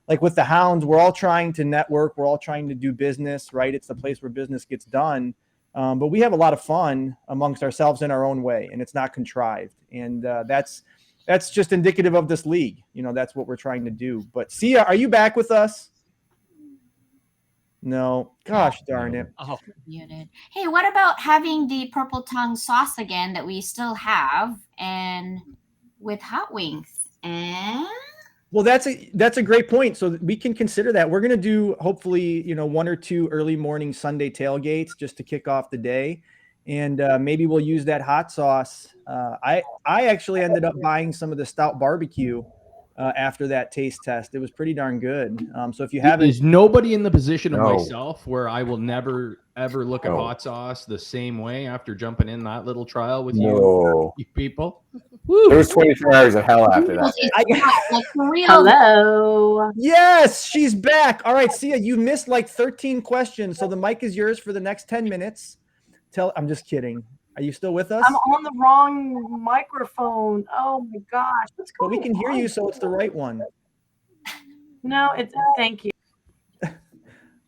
Like with the Hounds, we're all trying to network. We're all trying to do business, right? It's the place where business gets done. But we have a lot of fun amongst ourselves in our own way, and it's not contrived. And that's just indicative of this league. That's what we're trying to do. But Syya, are you back with us? No, gosh darn it. Oh, Muted. Hey, what about having the purple tongue sauce again that we still have, and with hot wings? And Well, that's a great point. So we can consider that. We're going to do hopefully, one or two early morning Sunday tailgates just to kick off the day. And maybe we'll use that hot sauce. I actually ended up buying some of the stout barbecue after that taste test. It was pretty darn good. So if you haven't, There's nobody in the position of No. myself where I will never ever look at No. hot sauce the same way after jumping in that little trial with No. you people. There was 24 hours of hell after that. like for real. Hello. yes, she's back. All right, Syya, you missed like 13 questions. So the mic is yours for the next 10 minutes. I'm just kidding. Are you still with us? I'm on the wrong microphone. Oh my gosh. What's But going we can hear on? you, so it's the right one. No, thank you.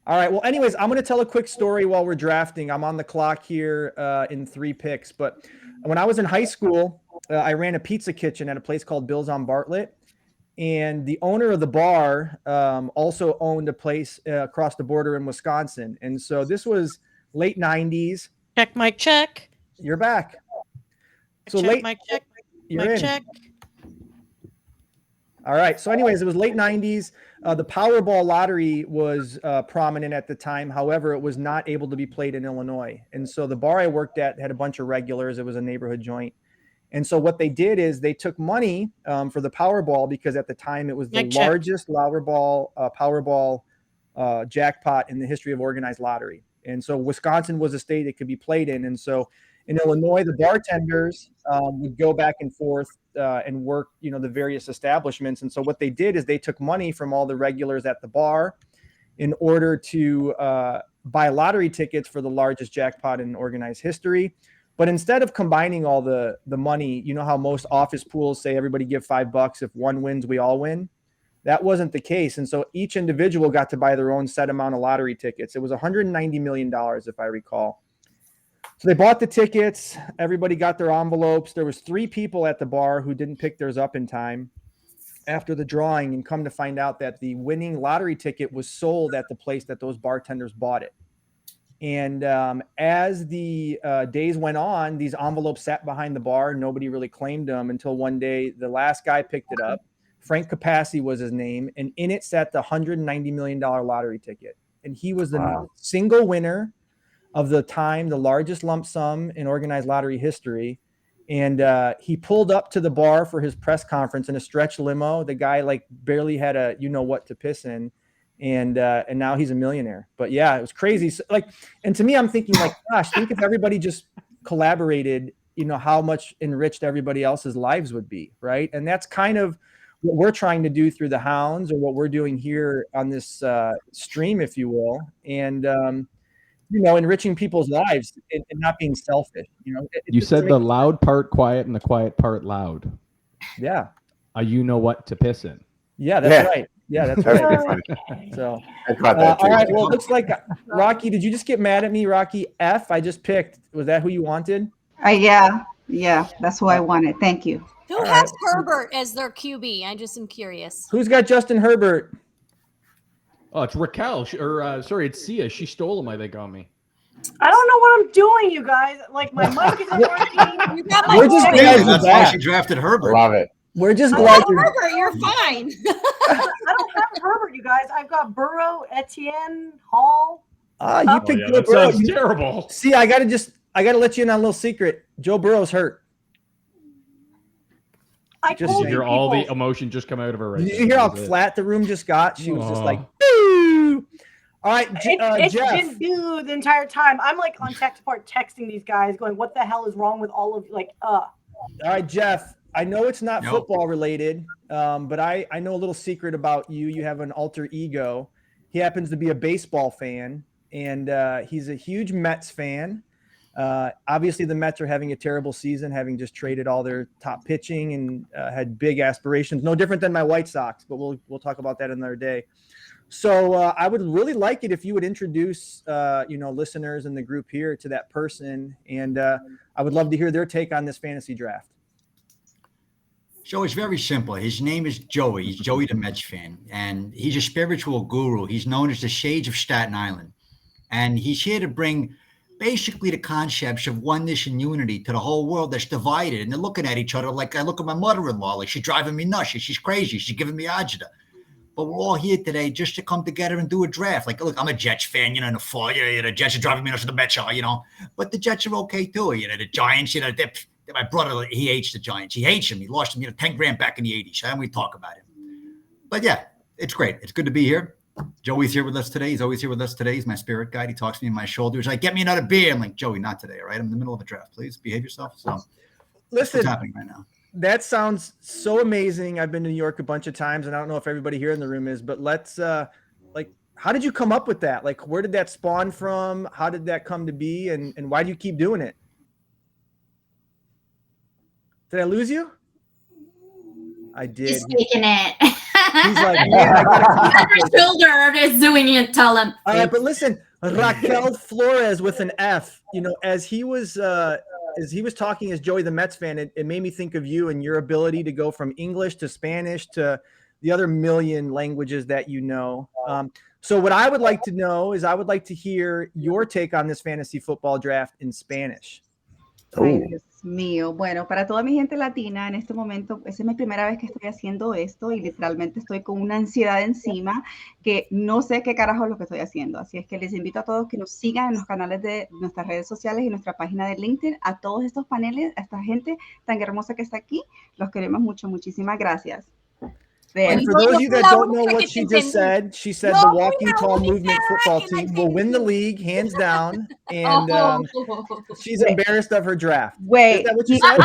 All right. Well, anyways, I'm going to tell a quick story while we're drafting. I'm on the clock here in 3 picks. But when I was in high school, I ran a pizza kitchen at a place called Bill's on Bartlett. And the owner of the bar also owned a place across the border in Wisconsin. And so this was late 90s. Check, mic, check. You're back. So Check, late. mic, check. You're Mic in. check. All right. So anyways, it was late 90s. The Powerball lottery was prominent at the time. However, it was not able to be played in Illinois. And so the bar I worked at had a bunch of regulars. It was a neighborhood joint. And so what they did is they took money for the Powerball because at the time it was the Mic check. largest Powerball jackpot in the history of organized lottery. And so Wisconsin was a state it could be played in. And so in Illinois, the bartenders would go back and forth and work, the various establishments. And so what they did is they took money from all the regulars at the bar in order to buy lottery tickets for the largest jackpot in organized history. But instead of combining all the money, you know how most office pools say everybody give $5. If one wins, we all win. That wasn't the case. And so each individual got to buy their own set amount of lottery tickets. It was $190 million, if I recall. So they bought the tickets. Everybody got their envelopes. There was 3 people at the bar who didn't pick theirs up in time after the drawing, and come to find out that the winning lottery ticket was sold at the place that those bartenders bought it. And as the days went on, these envelopes sat behind the bar. Nobody really claimed them until one day the last guy picked it up. Frank Capassi was his name, and in it sat the $190 million lottery ticket. And he was the single winner of the time, the largest lump sum in organized lottery history. And he pulled up to the bar for his press conference in a stretch limo. The guy like barely had a what to piss in, and now he's a millionaire. But yeah, it was crazy. So, like, and to me, I'm thinking like, gosh, think if everybody just collaborated, how much enriched everybody else's lives would be, right? And that's kind of what we're trying to do through the Hounds, or what we're doing here on this stream, if you will, and enriching people's lives and not being selfish. You said the loud part quiet and the quiet part loud. Yeah. You know what to piss in. Yeah, that's right. Yeah, that's right. So, I caught that too. all right. Well, it looks like Raqi. Did you just get mad at me, Raqi? F. I just picked. Was that who you wanted? Yeah. That's who I wanted. Thank you. Who has Herbert as their QB? I just am curious. Who's got Justin Herbert? Oh, it's Raquel. It's Syya. She stole him, I think, on me. I don't know what I'm doing, you guys. Like, my mic isn't working. You got my We're just glad That's why she drafted Herbert. Love it. We're just glad you're Herbert, you're fine. I don't have Herbert, you guys. I've got Burrow, Etienne, Hall. you picked Joe that Burrow. sounds terrible. See, I gotta let you in on a little secret. Joe Burrow's hurt. I Just told so you Hear all the people. emotion just come out of her right Did now. you hear how That was it. flat the room just got? She was just Aw. like, boo. All right, It's Geoff. been boo the entire time. I'm like on tech support texting these guys, going, "What the hell is wrong with all of All right, Geoff. I know it's not Nope. football related, but I know a little secret about you. You have an alter ego. He happens to be a baseball fan, and he's a huge Mets fan. Obviously, the Mets are having a terrible season, having just traded all their top pitching and had big aspirations. No different than my White Sox, but we'll talk about that another day. So I would really like it if you would introduce listeners in the group here to that person, and I would love to hear their take on this fantasy draft. So it's very simple. His name is Joey. He's Joey the Mets fan, and he's a spiritual guru. He's known as the Sage of Staten Island, and he's here to bring basically the concepts of oneness and unity to the whole world that's divided, and they're looking at each other like I look at my mother-in-law, like she's driving me nuts. She's crazy. She's giving me agita. But we're all here today just to come together and do a draft. Like, look, I'm a Jets fan, in the fall. The Jets are driving me nuts to the Mets are, But the Jets are okay too. The Giants, my brother, he hates the Giants. He hates them. He lost them, 10 grand back in the 80s. And we talk about him. But yeah, it's great. It's good to be here. Joey's here with us today. He's always here with us today. He's my spirit guide. He talks to me on my shoulder. He's like, get me another beer. I'm like, Joey, not today, all right? I'm in the middle of a draft. Please behave yourself. So that's Listen, what's happening right now. that sounds so amazing. I've been to New York a bunch of times, and I don't know if everybody here in the room is, but let's how did you come up with that? Like, where did that spawn from? How did that come to be? And why do you keep doing it? Did I lose you? I did. He's faking it. He's like, man, I gotta keep Your shoulder is doing it. Tell him. All right, but listen, Raquel Flores with an F. As he was talking as Joey the Mets fan, it made me think of you and your ability to go from English to Spanish to the other million languages that you know. So what I would like to know is I would like to hear your take on this fantasy football draft in Spanish. Ay, Dios mío. Bueno, para toda mi gente latina, en este momento, esa es mi primera vez que estoy haciendo esto y literalmente estoy con una ansiedad encima que no sé qué carajo es lo que estoy haciendo. Así es que les invito a todos que nos sigan en los canales de nuestras redes sociales y nuestra página de LinkedIn, a todos estos paneles, a esta gente tan hermosa que está aquí. Los queremos mucho. Muchísimas gracias. And for those of you that don't know what she just said, she said the Walking Tall Movement football team will win the league hands down, and she's embarrassed of her draft. Wait, Is that what you said?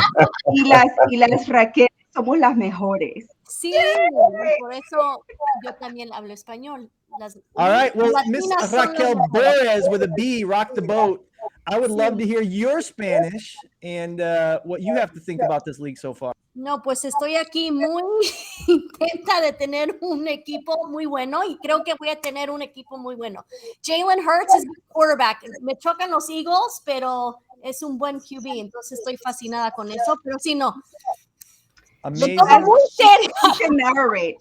y las Raquel somos las mejores. Sí, por eso yo también hablo español. All right, well, Miss Latinas son Raquel las Borras with a B, rock the boat. I would love to hear your Spanish and what you have to think about this league so far. No, pues estoy aquí muy intenta de tener un equipo muy bueno y creo que voy a tener un equipo muy bueno. Jalen Hurts es mi quarterback. Me chocan los Eagles, pero es un buen QB, entonces estoy fascinada con eso, pero si no. Amazing.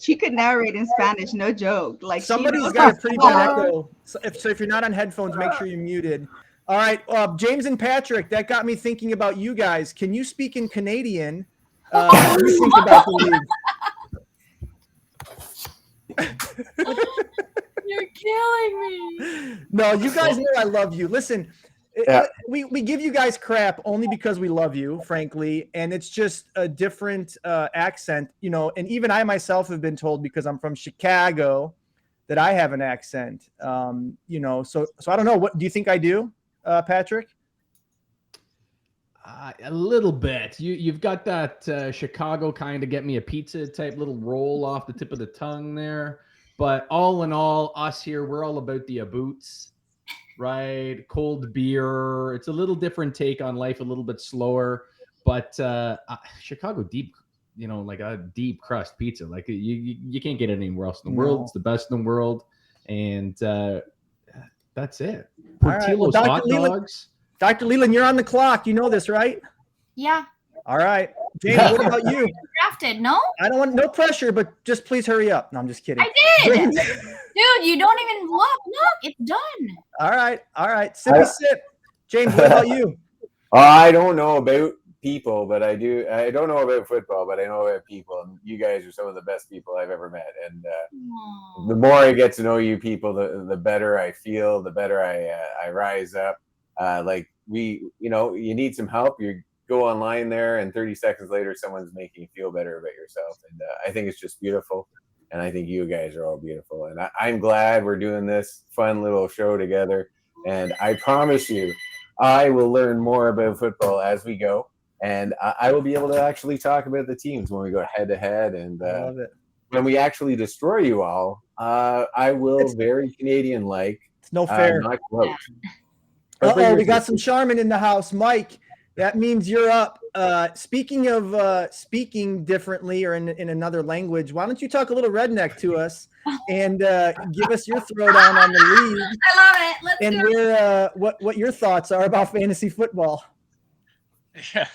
She could narrate in Spanish, no joke. Like Somebody's got a pretty bad echo. So if you're not on headphones, make sure you're muted. All right, James and Patrick, that got me thinking about you guys. Can you speak in Canadian? What do you think about the league? You're killing me. No, you guys know I love you. Listen, we give you guys crap only because we love you, frankly, and it's just a different accent, you know. And even I myself have been told, because I'm from Chicago, that I have an accent. You know, so I don't know. What do you think I do, Patrick? A little bit. You've got that Chicago kind of get me a pizza type little roll off the tip of the tongue there. But all in all, us here, we're all about the boots, right? Cold beer. It's a little different take on life, a little bit slower. But Chicago deep, you know, like a deep crust pizza. Like you can't get it anywhere else in the world. It's the best in the world. And that's it. Portillo's hot dogs. Dr. Leland, you're on the clock. You know this, right? Yeah. All right. James, what about you? Drafted, no? I don't want no pressure, but just please hurry up. No, I'm just kidding. I did. Dude, you don't even look. Look, it's done. All right. Sippy sip. James, what about you? I don't know about people, but I do. I don't know about football, but I know about people. And you guys are some of the best people I've ever met. And the more I get to know you people, the better I feel, the better I rise up. Like you need some help. You go online there, and 30 seconds later, someone's making you feel better about yourself. And I think it's just beautiful. And I think you guys are all beautiful. And I'm glad we're doing this fun little show together. And I promise you, I will learn more about football as we go. And I will be able to actually talk about the teams when we go head to head. And I love it. When we actually destroy you all, I will very Canadian-like. It's no fair. Not gloat. We got some Charmin in the house. Mike, that means you're up. Speaking of speaking differently or in another language, why don't you talk a little redneck to us and give us your throwdown on the league? I love it. Let's and do it. What your thoughts are about fantasy football. Yeah.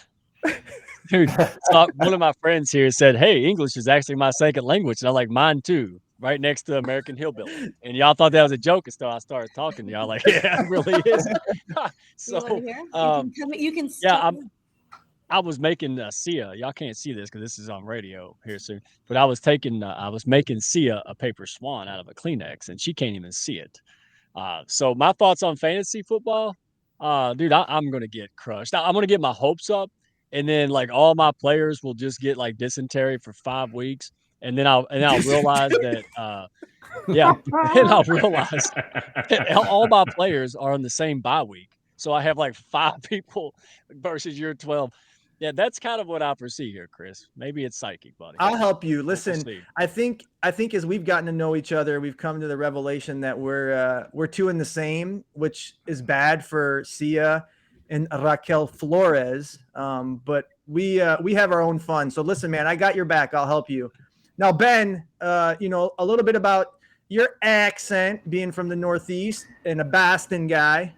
Dude, so one of my friends here said, hey, English is actually my second language. And I'm like, mine too, right next to American Hillbilly. And y'all thought that was a joke until I started talking to y'all. Like, yeah, it really is. So, you can yeah, I was making Syya. Y'all can't see this because this is on radio here soon. But I was making Syya a paper swan out of a Kleenex, and she can't even see it. So my thoughts on fantasy football, dude, I'm gonna get crushed. I'm gonna get my hopes up, and then like all my players will just get like dysentery for 5 weeks, and then I'll realize that and I'll realize that all my players are on the same bye week. So I have like 5 people versus your 12. Yeah, that's kind of what I foresee here, Chris. Maybe it's psychic, buddy. I'll help you. Listen, We'll I think as we've gotten to know each other, we've come to the revelation that we're two in the same, which is bad for Syya and Raquel Flores. But we have our own fun. So listen, man, I got your back. I'll help you. Now, Ben, a little bit about your accent, being from the Northeast and a Boston guy.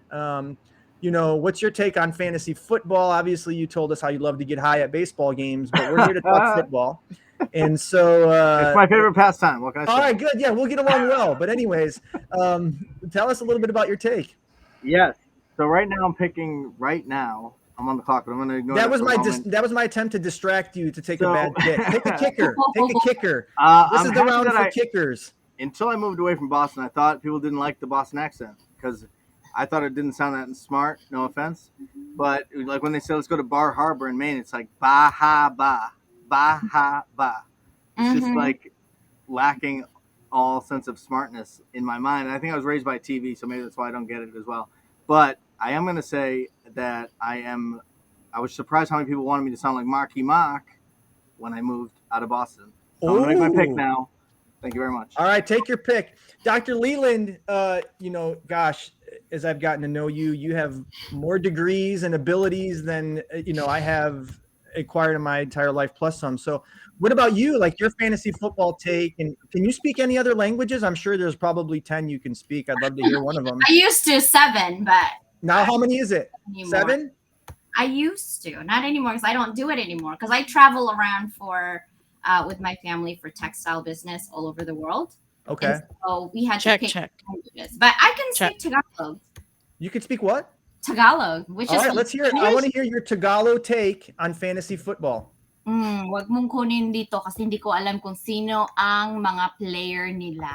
What's your take on fantasy football? Obviously, you told us how you love to get high at baseball games, but we're here to talk football. And so it's my favorite pastime. What can I say? All right, good. Yeah, we'll get along well. But anyways, tell us a little bit about your take. Yes. So right now I'm picking. Right now I'm on the clock, but I'm going to ignore that. That was my attempt to distract you to take a bad pick. Take a kicker. Take a kicker. This is the round for kickers. Until I moved away from Boston, I thought people didn't like the Boston accent because I thought it didn't sound that smart. No offense, but like when they say let's go to Bar Harbor in Maine, it's like ba ha ba, ba ha ba. It's just like lacking all sense of smartness in my mind. And I think I was raised by TV, so maybe that's why I don't get it as well. But I am going to say that I was surprised how many people wanted me to sound like Marky Mark when I moved out of Boston. So I'm going to make my pick now. Thank you very much. All right, take your pick. Dr. Leland, gosh, as I've gotten to know you, you have more degrees and abilities than, I have acquired in my entire life plus some. So what about you? Like your fantasy football take, and can you speak any other languages? I'm sure there's probably 10 you can speak. I'd love to hear one of them. I used to 7, but now how many is it? Anymore. 7? I used to, not anymore because I don't do it anymore because I travel around with my family for textile business all over the world. Okay. And so we had to pick languages. But I can speak Tagalog. You can speak what? Tagalog, which all is right, let's hear it. I want to hear your Tagalog take on fantasy football. Wag mong kunin dito kasi hindi ko alam kung sino ang mga player nila.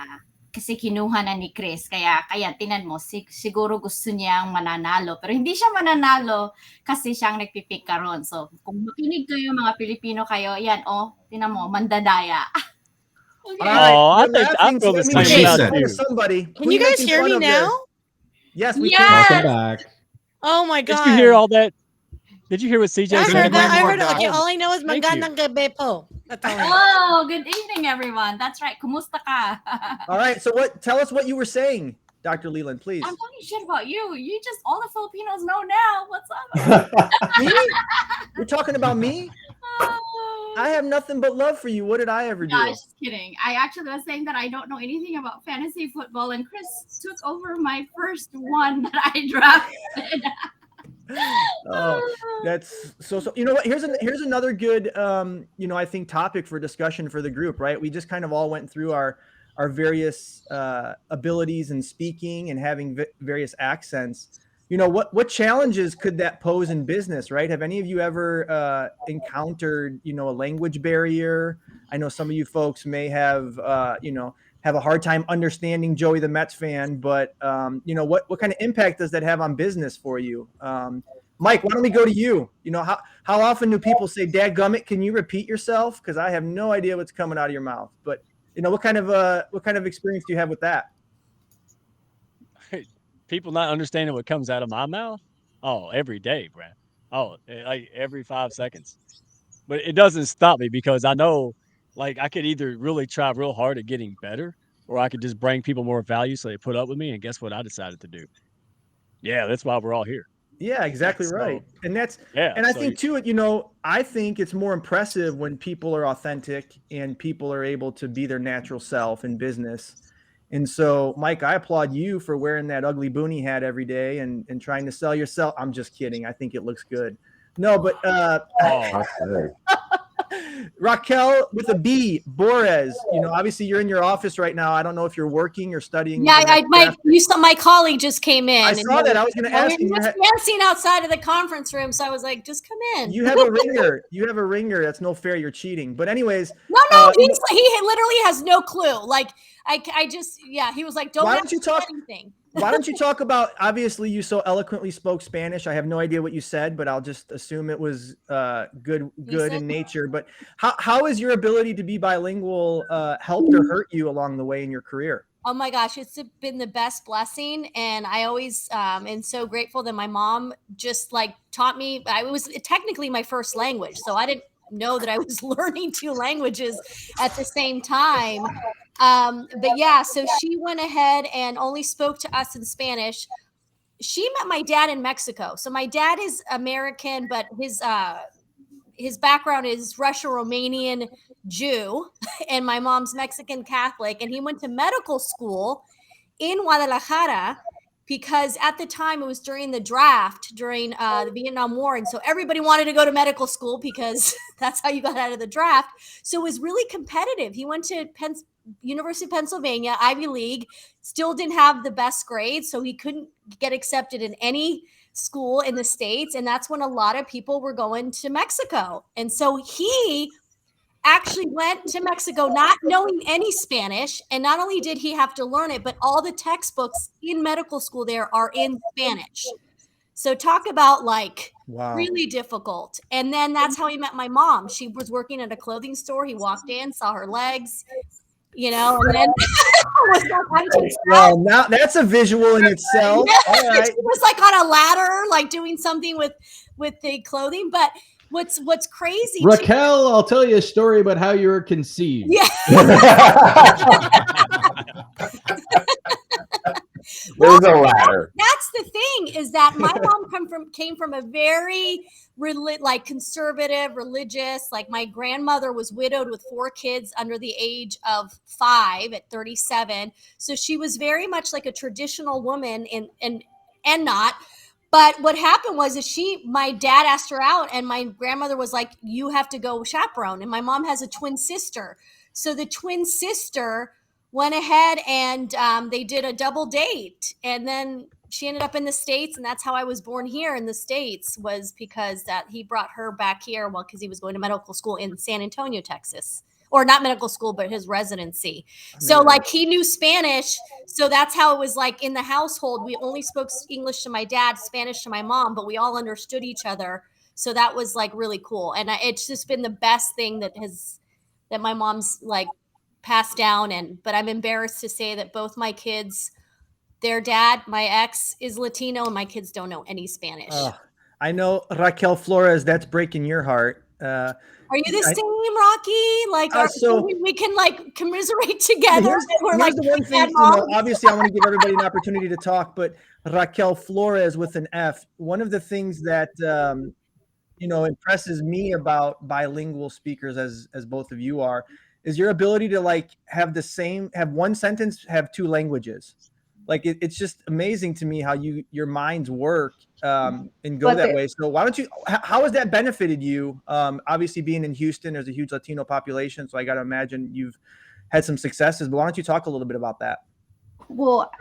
kasi kinuha na ni Chris. Kaya tinan mo, siguro gusto niyang mananalo. Pero hindi siya mananalo kasi siyang nagpipick karon. So, kung makinig kayo, mga Pilipino kayo, yan, tinan mo, mandadaya. All Okay. right, I feel the that same means about you. somebody. Can you guys hear me now? Yes, we Yes. can. Welcome back. Oh my God. Did you hear all that? Did you hear what CJ I said? heard that. I heard it. Doc. Okay, all I know is Thank you. magandang gabi po. That's all I know. Good evening, everyone. That's right. Kumusta ka? All right, so tell us what you were saying, Dr. Leland, please. I'm talking shit about you. You just, all the Filipinos know now. What's up? Me? You're talking about me? I have nothing but love for you. What did I ever do? No, I was just kidding. I actually was saying that I don't know anything about fantasy football, and Chris took over my first one that I drafted. That's so you know what, here's another good I think topic for discussion for the group, right? We just kind of all went through our various abilities in speaking and having various accents. What challenges could that pose in business, right? Have any of you ever encountered a language barrier? I know some of you folks may have have a hard time understanding Joey the Mets fan, but what kind of impact does that have on business for you? Mike, why don't we go to you? How often do people say, "Dadgummit, can you repeat yourself?" Because I have no idea what's coming out of your mouth. But what kind of experience do you have with that? People not understanding what comes out of my mouth? Oh, every day, Brad. Oh, like every 5 seconds. But it doesn't stop me because I know, like, I could either really try real hard at getting better, or I could just bring people more value so they put up with me. And guess what I decided to do? Yeah, that's why we're all here. Yeah, exactly right. And I think too, I think it's more impressive when people are authentic and people are able to be their natural self in business. And so, Mike, I applaud you for wearing that ugly boonie hat every day and trying to sell yourself. I'm just kidding. I think it looks good. No, but Raquel with a B, Borras, obviously you're in your office right now. I don't know if you're working or studying. Yeah, you saw my colleague just came in. I saw that. I was going to ask you. He was dancing outside of the conference room, so I was like, just come in. You have a ringer. That's no fair. You're cheating. But anyways. No, he literally has no clue. Like, he was like, don't talk anything. Why don't you talk about, obviously you so eloquently spoke Spanish. I have no idea what you said, but I'll just assume it was good in nature. But how is your ability to be bilingual helped or hurt you along the way in your career? Oh my gosh, it's been the best blessing. And I always am so grateful that my mom just taught me. It was technically my first language. So I didn't know that I was learning two languages at the same time. But yeah, so she went ahead and only spoke to us in Spanish. She met my dad in Mexico. So my dad is American, but his background is Russo-Romanian Jew, and my mom's Mexican Catholic. And he went to medical school in Guadalajara because at the time it was during the draft during the Vietnam War. And so everybody wanted to go to medical school because that's how you got out of the draft. So it was really competitive. He went to University of Pennsylvania, Ivy League, still didn't have the best grades. So he couldn't get accepted in any school in the States. And that's when a lot of people were going to Mexico. And so he actually went to Mexico not knowing any Spanish. And not only did he have to learn it, but all the textbooks in medical school there are in Spanish. So talk about really difficult. And then that's how he met my mom. She was working at a clothing store. He walked in, saw her legs, and then well, now that's a visual in itself. All right. It was on a ladder, doing something with the clothing. But what's crazy, Raquel, I'll tell you a story about how you were conceived. Yeah. There's a ladder. That's the thing, is that my mom came from a very conservative, religious. My grandmother was widowed with 4 kids under the age of 5 at 37. So she was very much like a traditional woman and not. But what happened was my dad asked her out, and my grandmother was like, you have to go chaperone. And my mom has a twin sister. So the twin sister went ahead and they did a double date. And then she ended up in the States. And that's how I was born here in the States, was because that he brought her back here because he was going to medical school in San Antonio, Texas. or not medical school, but his residency. So like he knew Spanish. So that's how it was like in the household. We only spoke English to my dad, Spanish to my mom, but we all understood each other. So that was like really cool. And it's just been the best thing that my mom's like passed down. But I'm embarrassed to say that both my kids, their dad, my ex, is Latino, and my kids don't know any Spanish. I know, Raquel Flores, that's breaking your heart. Are you the same, Raqi? Like, so we can like commiserate together. Here's the one thing, obviously I want to give everybody an opportunity to talk, but Raquel Flores with an F, one of the things that, impresses me about bilingual speakers as both of you are, is your ability to like have one sentence, have two languages. Like it's just amazing to me how your minds work and go that way. So why don't you? How has that benefited you? Obviously, being in Houston, there's a huge Latino population, so I got to imagine you've had some successes. But why don't you talk a little bit about that? Well,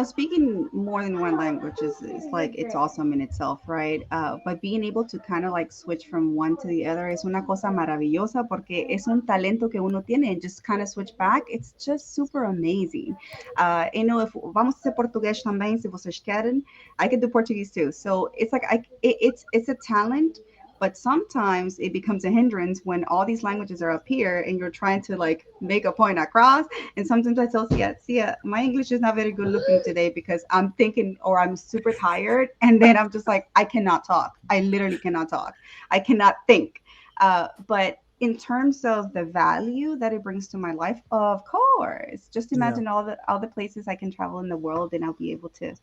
speaking more than one language is like, it's awesome in itself, right? But being able to kind of like switch from one to the other es una cosa maravillosa, porque es un talento que uno tiene, and just kind of switch back. It's just super amazing. If vamos a ser português também, se vocês querem, I can do Portuguese too. So it's like, it's a talent. But sometimes it becomes a hindrance when all these languages are up here and you're trying to like make a point across. And sometimes I tell Syya, my English is not very good looking today because I'm thinking, or I'm super tired. And then I'm just like, I cannot talk. I literally cannot talk. I cannot think. But in terms of the value that it brings to my life, of course, just imagine all the places I can travel in the world and I'll be able to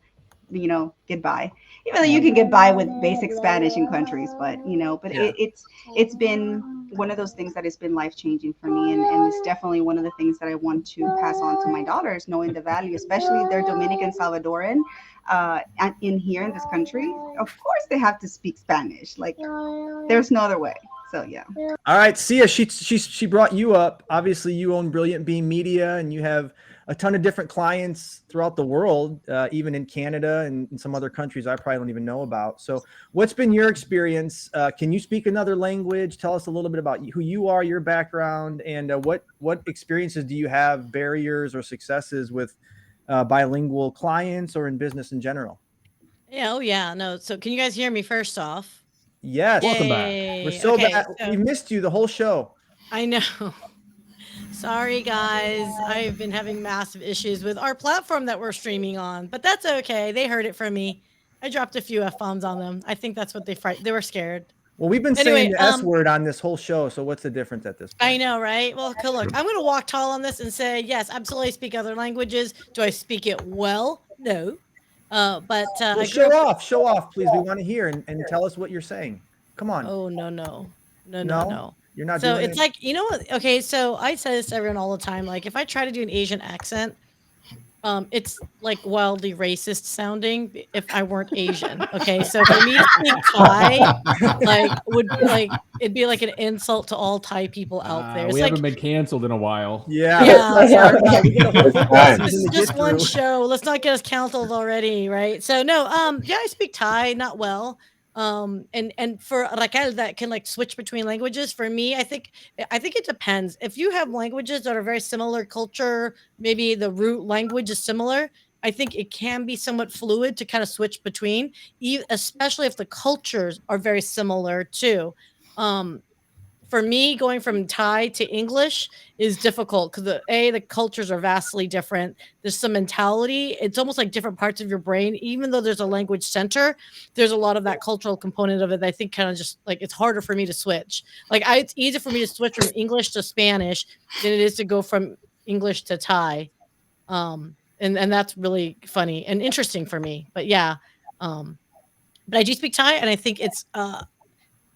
get by, even though you can get by with basic Spanish in countries, but it's been one of those things that has been life-changing for me, and it's definitely one of the things that I want to pass on to my daughters, knowing the value, especially they're Dominican, Salvadoran, and in this country, of course they have to speak Spanish. Like there's no other way. So yeah. All right, Syya, she brought you up. Obviously, you own Brilliant Beam Media, and you have a ton of different clients throughout the world, even in Canada and in some other countries I probably don't even know about. So what's been your experience? Can you speak another language? Tell us a little bit about who you are, your background, and what experiences do you have, barriers or successes with bilingual clients or in business in general? Yeah. No. So can you guys hear me first off? Yes. Welcome back. We're so bad. We missed you the whole show. I know. Sorry, guys. I've been having massive issues with our platform that we're streaming on, but that's okay. They heard it from me. I dropped a few F-bombs on them. I think that's what they were scared. Well, we've been saying the S word on this whole show, so what's the difference at this point? I know, right? Well, cool. Look, I'm going to walk tall on this and say, yes, absolutely, I speak other languages. Do I speak it well? No. But show off, please. We want to hear and tell us what you're saying. Come on. Oh, no. You're not. So it's like, what? Okay, so I say this to everyone all the time. Like, if I try to do an Asian accent, it's like wildly racist sounding if I weren't Asian. Okay, so for me to speak Thai, it'd be like an insult to all Thai people out there. We haven't been canceled in a while. It's just one show. Let's not get us canceled already, right? So no, I speak Thai, not well. And for Raquel that can like switch between languages, for me, I think it depends. If you have languages that are very similar culture, maybe the root language is similar, I think it can be somewhat fluid to kind of switch between, especially if the cultures are very similar too. For me, going from Thai to English is difficult because the cultures are vastly different. There's some mentality. It's almost like different parts of your brain. Even though there's a language center, there's a lot of that cultural component of it that I think kind of just like it's harder for me to switch. It's easier for me to switch from English to Spanish than it is to go from English to Thai. And that's really funny and interesting for me. But yeah, but I do speak Thai, and I think it's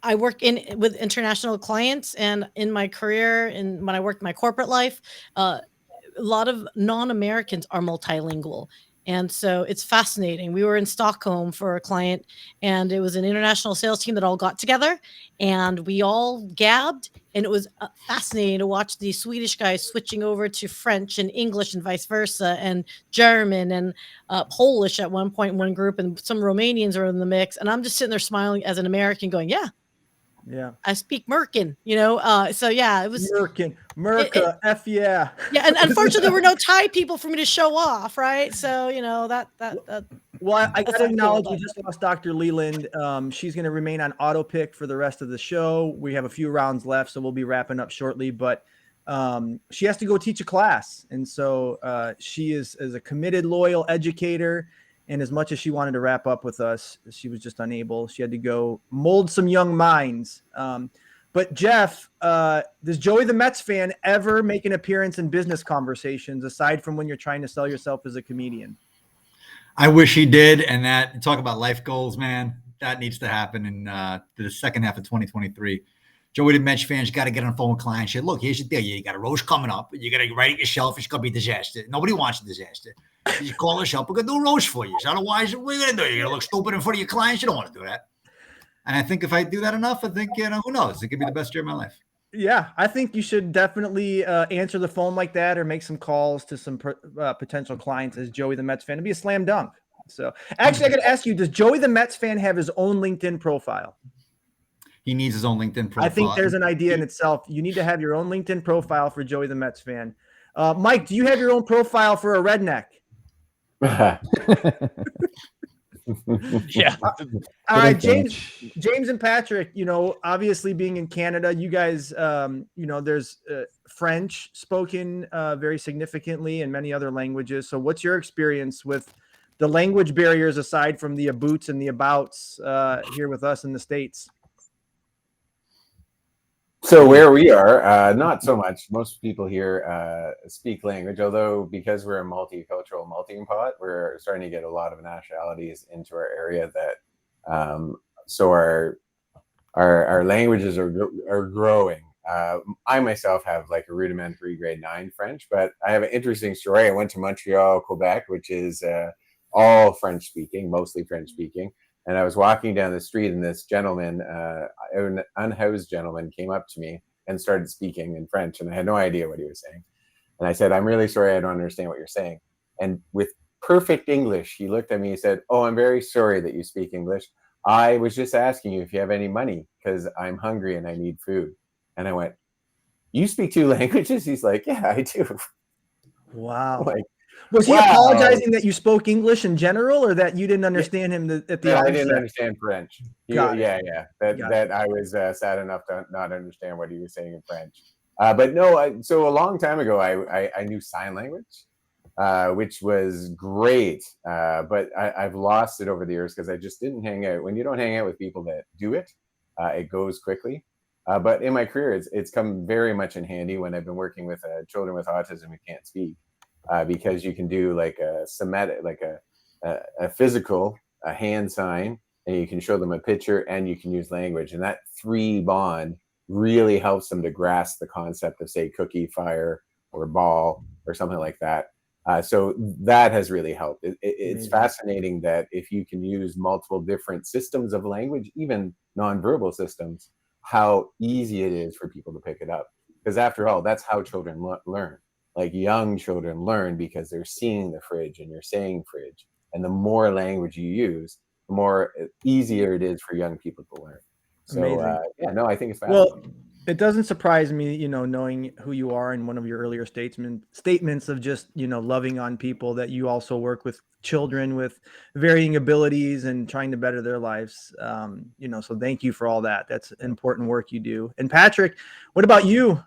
I work with international clients, and in my career and when I worked my corporate life, a lot of non-Americans are multilingual. And so it's fascinating. We were in Stockholm for a client, and it was an international sales team that all got together, and we all gabbed, and it was fascinating to watch the Swedish guys switching over to French and English and vice versa, and German and Polish at one point in one group, and some Romanians were in the mix. And I'm just sitting there smiling as an American going, yeah, Yeah. I speak Merkin, so yeah, it was Merca, F yeah. Yeah, and unfortunately there were no Thai people for me to show off, right? So, that Well, I got to not acknowledge cool, we just lost Dr. Leland. She's going to remain on auto pick for the rest of the show. We have a few rounds left, so we'll be wrapping up shortly. But she has to go teach a class, and so she is a committed, loyal educator. And as much as she wanted to wrap up with us, she was just unable. She had to go mold some young minds. But Geoff, does Joey the Mets fan ever make an appearance in business conversations aside from when you're trying to sell yourself as a comedian? I wish he did. And that, talk about life goals, man, that needs to happen in the second half of 2023. Joey the Mets fans got to get on the phone with clients. Say, look, here's the deal. You got a roast coming up. You got to write it yourself. It's going to be a disaster. Nobody wants a disaster. You call us up. We're going to do a roast for you. So otherwise, what are you going to do? You're going to look stupid in front of your clients. You don't want to do that. And I think if I do that enough, I think, who knows? It could be the best year of my life. Yeah, I think you should definitely answer the phone like that or make some calls to some potential clients as Joey the Mets fan. It'd be a slam dunk. So actually, I got to ask you, does Joey the Mets fan have his own LinkedIn profile? He needs his own LinkedIn profile. I think there's an idea in itself. You need to have your own LinkedIn profile for Joey the Mets fan. Mike, do you have your own profile for a redneck? Yeah. All right, James and Patrick, obviously being in Canada, you guys, there's French spoken very significantly and many other languages. So what's your experience with the language barriers aside from the abouts and the abouts here with us in the States? So where we are, not so much. Most people here speak language, although because we're a multicultural melting pot, we're starting to get a lot of nationalities into our area. That so our languages are growing. I myself have like a rudimentary grade 9 French, but I have an interesting story. I went to Montreal, Quebec, which is all French speaking, mostly French speaking. And I was walking down the street, and this gentleman, an unhoused gentleman, came up to me and started speaking in French, and I had no idea what he was saying. And I said, "I'm really sorry, I don't understand what you're saying." And with perfect English, he looked at me and said, "Oh, I'm very sorry that you speak English. I was just asking you if you have any money because I'm hungry and I need food." And I went, "You speak 2 languages?" He's like, "Yeah, I do." Wow. Like, was he apologizing that you spoke English in general, or that you didn't understand him at the I onset? didn't understand French. Got That I was sad enough to not understand what he was saying in French. But no, so a long time ago, I knew sign language, which was great. But I've lost it over the years because I just didn't hang out. When you don't hang out with people that do it, it goes quickly. But in my career, it's come very much in handy when I've been working with children with autism who can't speak. Because you can do like a somatic, like a physical, a hand sign, and you can show them a picture, and you can use language, and that 3 bond really helps them to grasp the concept of, say, cookie, fire, or ball, or something like that. So that has really helped. It's fascinating that if you can use multiple different systems of language, even nonverbal systems, how easy it is for people to pick it up. Because after all, that's how children learn. Like young children learn because they're seeing the fridge and you're saying fridge. And the more language you use, the more easier it is for young people to learn. So, I think it's fascinating. Well, it doesn't surprise me, knowing who you are in one of your earlier statements of just, loving on people, that you also work with children with varying abilities and trying to better their lives. So thank you for all that. That's important work you do. And Patrick, what about you?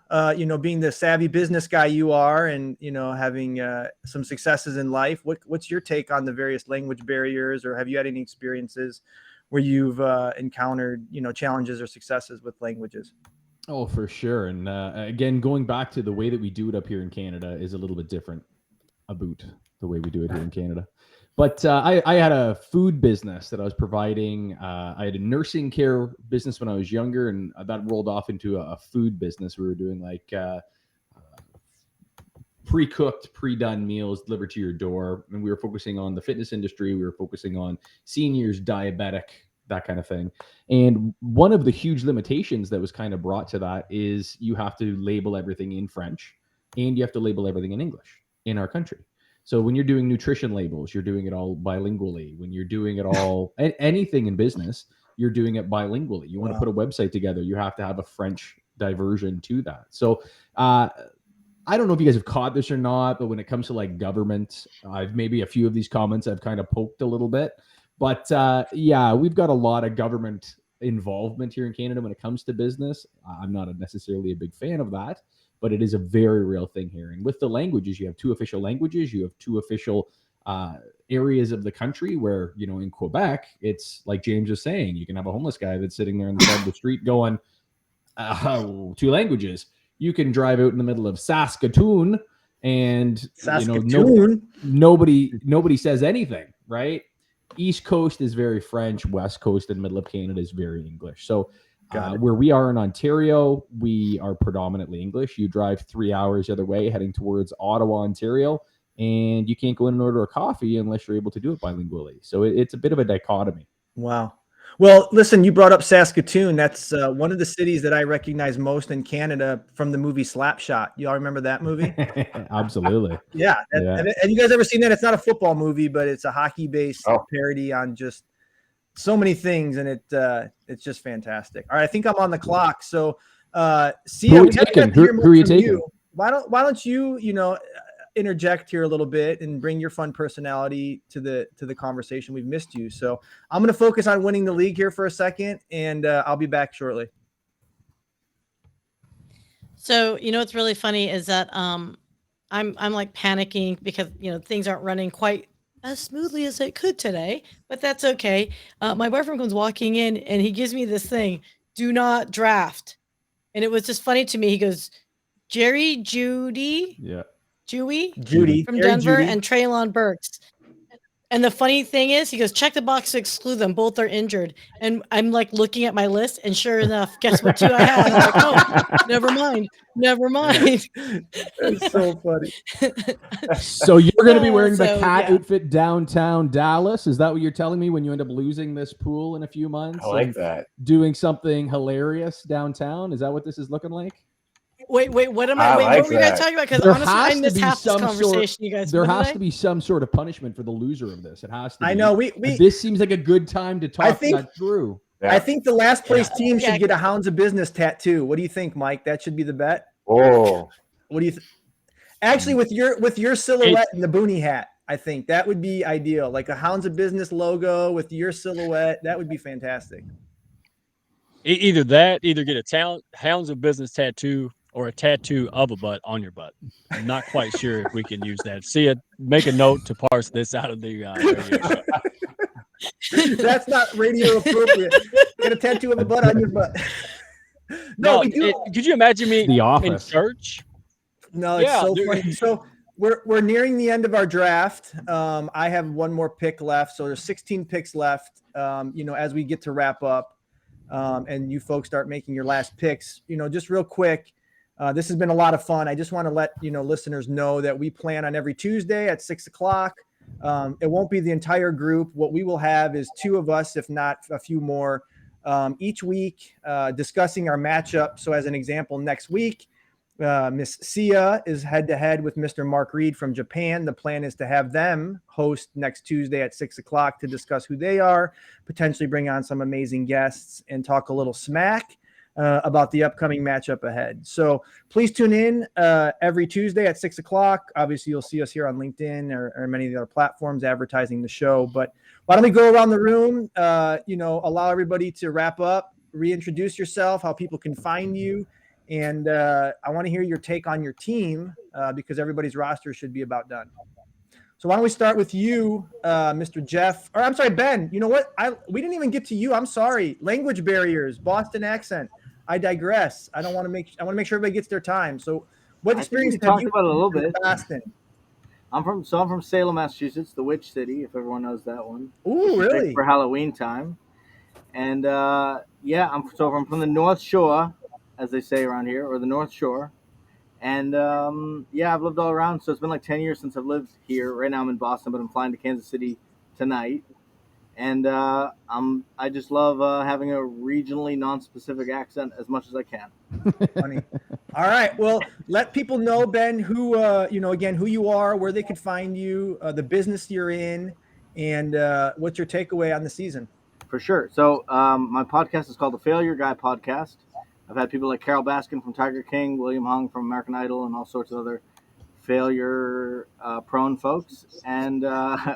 Being the savvy business guy you are, and, having some successes in life, what's your take on the various language barriers, or have you had any experiences where you've encountered, challenges or successes with languages? Oh, for sure. And again, going back to the way that we do it up here in Canada is a little bit different about the way we do it here in Canada. But I had a food business that I was providing. I had a nursing care business when I was younger, and that rolled off into a food business. We were doing like pre-cooked, pre-done meals delivered to your door. And we were focusing on the fitness industry. We were focusing on seniors, diabetic, that kind of thing. And one of the huge limitations that was kind of brought to that is you have to label everything in French, and you have to label everything in English in our country. So when you're doing nutrition labels, you're doing it all bilingually. When you're doing it all, anything in business, you're doing it bilingually. You want to put a website together, you have to have a French diversion to that. So I don't know if you guys have caught this or not, but when it comes to like government, I've maybe a few of these comments I've kind of poked a little bit. But yeah, we've got a lot of government involvement here in Canada when it comes to business. I'm not necessarily a big fan of that, but it is a very real thing here. And with the languages, you have 2 official languages, you have 2 official areas of the country where, you know, in Quebec, it's like James was saying, you can have a homeless guy that's sitting there on the side of the street going, 2 languages. You can drive out in the middle of Saskatoon and nobody says anything, right? East Coast is very French. West Coast and middle of Canada is very English. So where we are in Ontario, we are predominantly English. You drive 3 hours the other way heading towards Ottawa, Ontario, and you can't go in and order a coffee unless you're able to do it bilingually. So it's a bit of a dichotomy. Wow. Well, listen, you brought up Saskatoon. That's one of the cities that I recognize most in Canada from the movie Slapshot. You all remember that movie? Absolutely. Yeah. And you guys ever seen that? It's not a football movie, but it's a hockey-based parody on just so many things, and it's just fantastic. All right, I think I'm on the clock. So, Syya, who are you taking? Why don't you, interject here a little bit and bring your fun personality to the conversation? We've missed you. So I'm going to focus on winning the league here for a second, and I'll be back shortly. So, what's really funny is that I'm like panicking because, things aren't running quite as smoothly as it could today, but that's okay. My boyfriend comes walking in and he gives me this thing, do not draft. And it was just funny to me. He goes, Jerry, Judy. Yeah. Judy from Denver and Traylon Burks. And the funny thing is, he goes, check the box to exclude them. Both are injured. And I'm like looking at my list, and sure enough, guess what 2 I had? I'm like, oh, never mind. That's so funny. So you're going to be wearing the cat outfit downtown Dallas? Is that what you're telling me when you end up losing this pool in a few months? I like that. Doing something hilarious downtown? Is that what this is looking like? Wait, what am I? What were you guys talking about? Because honestly, I missed half this conversation, you guys. There has to be some sort of punishment for the loser of this. It has to be. I know. This seems like a good time to talk that through. I think the last place team should get a Hounds of Business tattoo. What do you think, Mike? That should be the bet. Oh, what do you think? Actually, with your silhouette and the boonie hat, I think that would be ideal. Like a Hounds of Business logo with your silhouette, that would be fantastic. Either get a Hounds of Business tattoo or a tattoo of a butt on your butt. I'm not quite sure if we can use that. Syya, make a note to parse this out of the radio show. That's not radio appropriate. Get a tattoo of a butt on your butt. No, could you imagine me in church? No, it's so funny. So we're nearing the end of our draft. I have one more pick left. So there's 16 picks left. As we get to wrap up, and you folks start making your last picks, just real quick. This has been a lot of fun. I just want to let listeners know that we plan on every Tuesday at 6:00. It won't be the entire group. What we will have is 2 of us, if not a few more, each week discussing our matchup. So as an example, next week, Miss Syya is head-to-head with Mr. Mark Reid from Japan. The plan is to have them host next Tuesday at 6:00 to discuss who they are, potentially bring on some amazing guests, and talk a little smack about the upcoming matchup ahead. So please tune in every Tuesday at 6:00. Obviously, you'll see us here on LinkedIn or many of the other platforms advertising the show. But why don't we go around the room, allow everybody to wrap up, reintroduce yourself, how people can find you. And I want to hear your take on your team because everybody's roster should be about done. So why don't we start with you, Mr. Geoff? Or I'm sorry, Ben. You know what? We didn't even get to you. I'm sorry. Language barriers, Boston accent. I digress. I want to make sure everybody gets their time. So what experience have you about a little bit? Boston? I'm from Salem, Massachusetts, the Witch City, if everyone knows that one. Ooh, really? For Halloween time. And I'm from the North Shore, as they say around here, or the North Shore. And I've lived all around. So it's been like 10 years since I've lived here. Right now I'm in Boston, but I'm flying to Kansas City tonight. And I just love having a regionally non-specific accent as much as I can. Funny. All right. Well, let people know, Ben, who who you are, where they could find you, the business you're in, and what's your takeaway on the season. for sure. So my podcast is called the Failure Guy Podcast. I've had people like Carol Baskin from Tiger King, William Hung from American Idol, and all sorts of other failure prone folks, and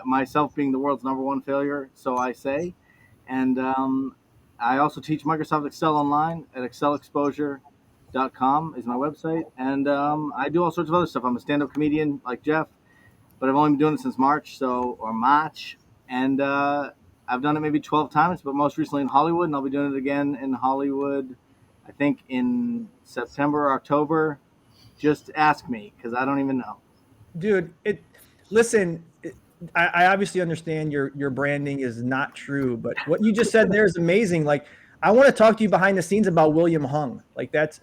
myself being the world's #1 failure, so I say. And I also teach Microsoft Excel online at excelexposure.com is my website. And I do all sorts of other stuff. I'm a stand-up comedian like Geoff, but I've only been doing it since March. And I've done it maybe 12 times, but most recently in Hollywood, and I'll be doing it again in Hollywood, I think in September or October. Just ask me, because I don't even know. Dude, I obviously understand your branding is not true, but what you just said there is amazing. Like, I want to talk to you behind the scenes about William Hung. Like, that's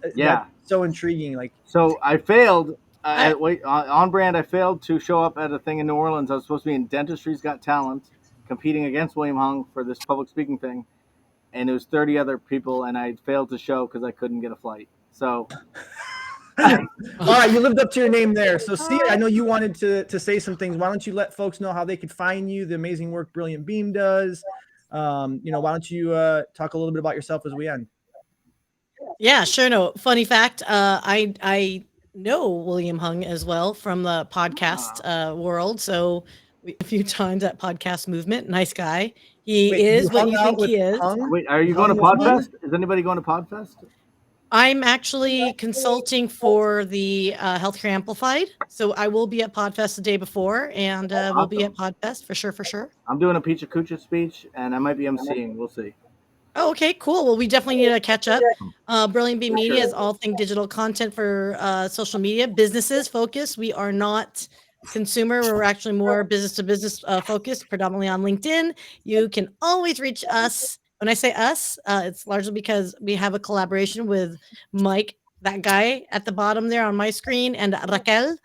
so intriguing. Like, so I failed on brand. I failed to show up at a thing in New Orleans. I was supposed to be in Dentistry's Got Talent, competing against William Hung for this public speaking thing, and it was 30 other people, and I failed to show because I couldn't get a flight. So. All right, you lived up to your name there. So, Syya, I know you wanted to say some things. Why don't you let folks know how they could find you, the amazing work Brilliant Beam does? Why don't you talk a little bit about yourself as we end? Yeah, sure. No, funny fact. I know William Hung as well from the podcast world. So a few times at Podcast Movement. Nice guy. He is what you think he is. Wait, are you going to Podfest? Is anybody going to Podfest? I'm actually consulting for the Healthcare Amplified. So I will be at Podfest the day before, and we'll be at Podfest for sure. I'm doing a Pecha Kucha speech, and I might be emceeing. We'll see. Oh, okay, cool. Well, we definitely need to catch up. Brilliant Beam Media is all things digital content for social media. Businesses focused. We are not consumer. We're actually more business to business focused, predominantly on LinkedIn. You can always reach us. When I say us, it's largely because we have a collaboration with Mike, that guy at the bottom there on my screen, and Raquel.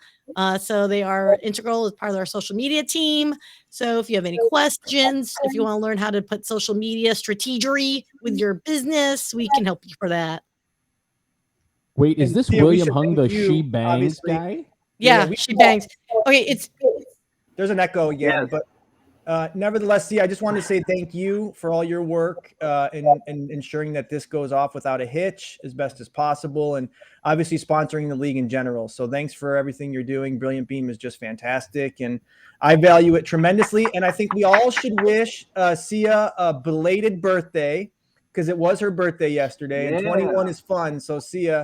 So they are integral as part of our social media team. So if you have any questions, if you want to learn how to put social media strategy with your business, we can help you for that. Wait, is this William Hung, the She Bangs guy? Yeah, She Bangs. Okay, there's an echo again, but nevertheless, I just wanted to say thank you for all your work in ensuring that this goes off without a hitch as best as possible, and obviously sponsoring the league in general. So thanks for everything you're doing. Brilliant Beam is just fantastic, and I value it tremendously. And I think we all should wish Syya a belated birthday, because it was her birthday yesterday, and 21 is fun. So Syya,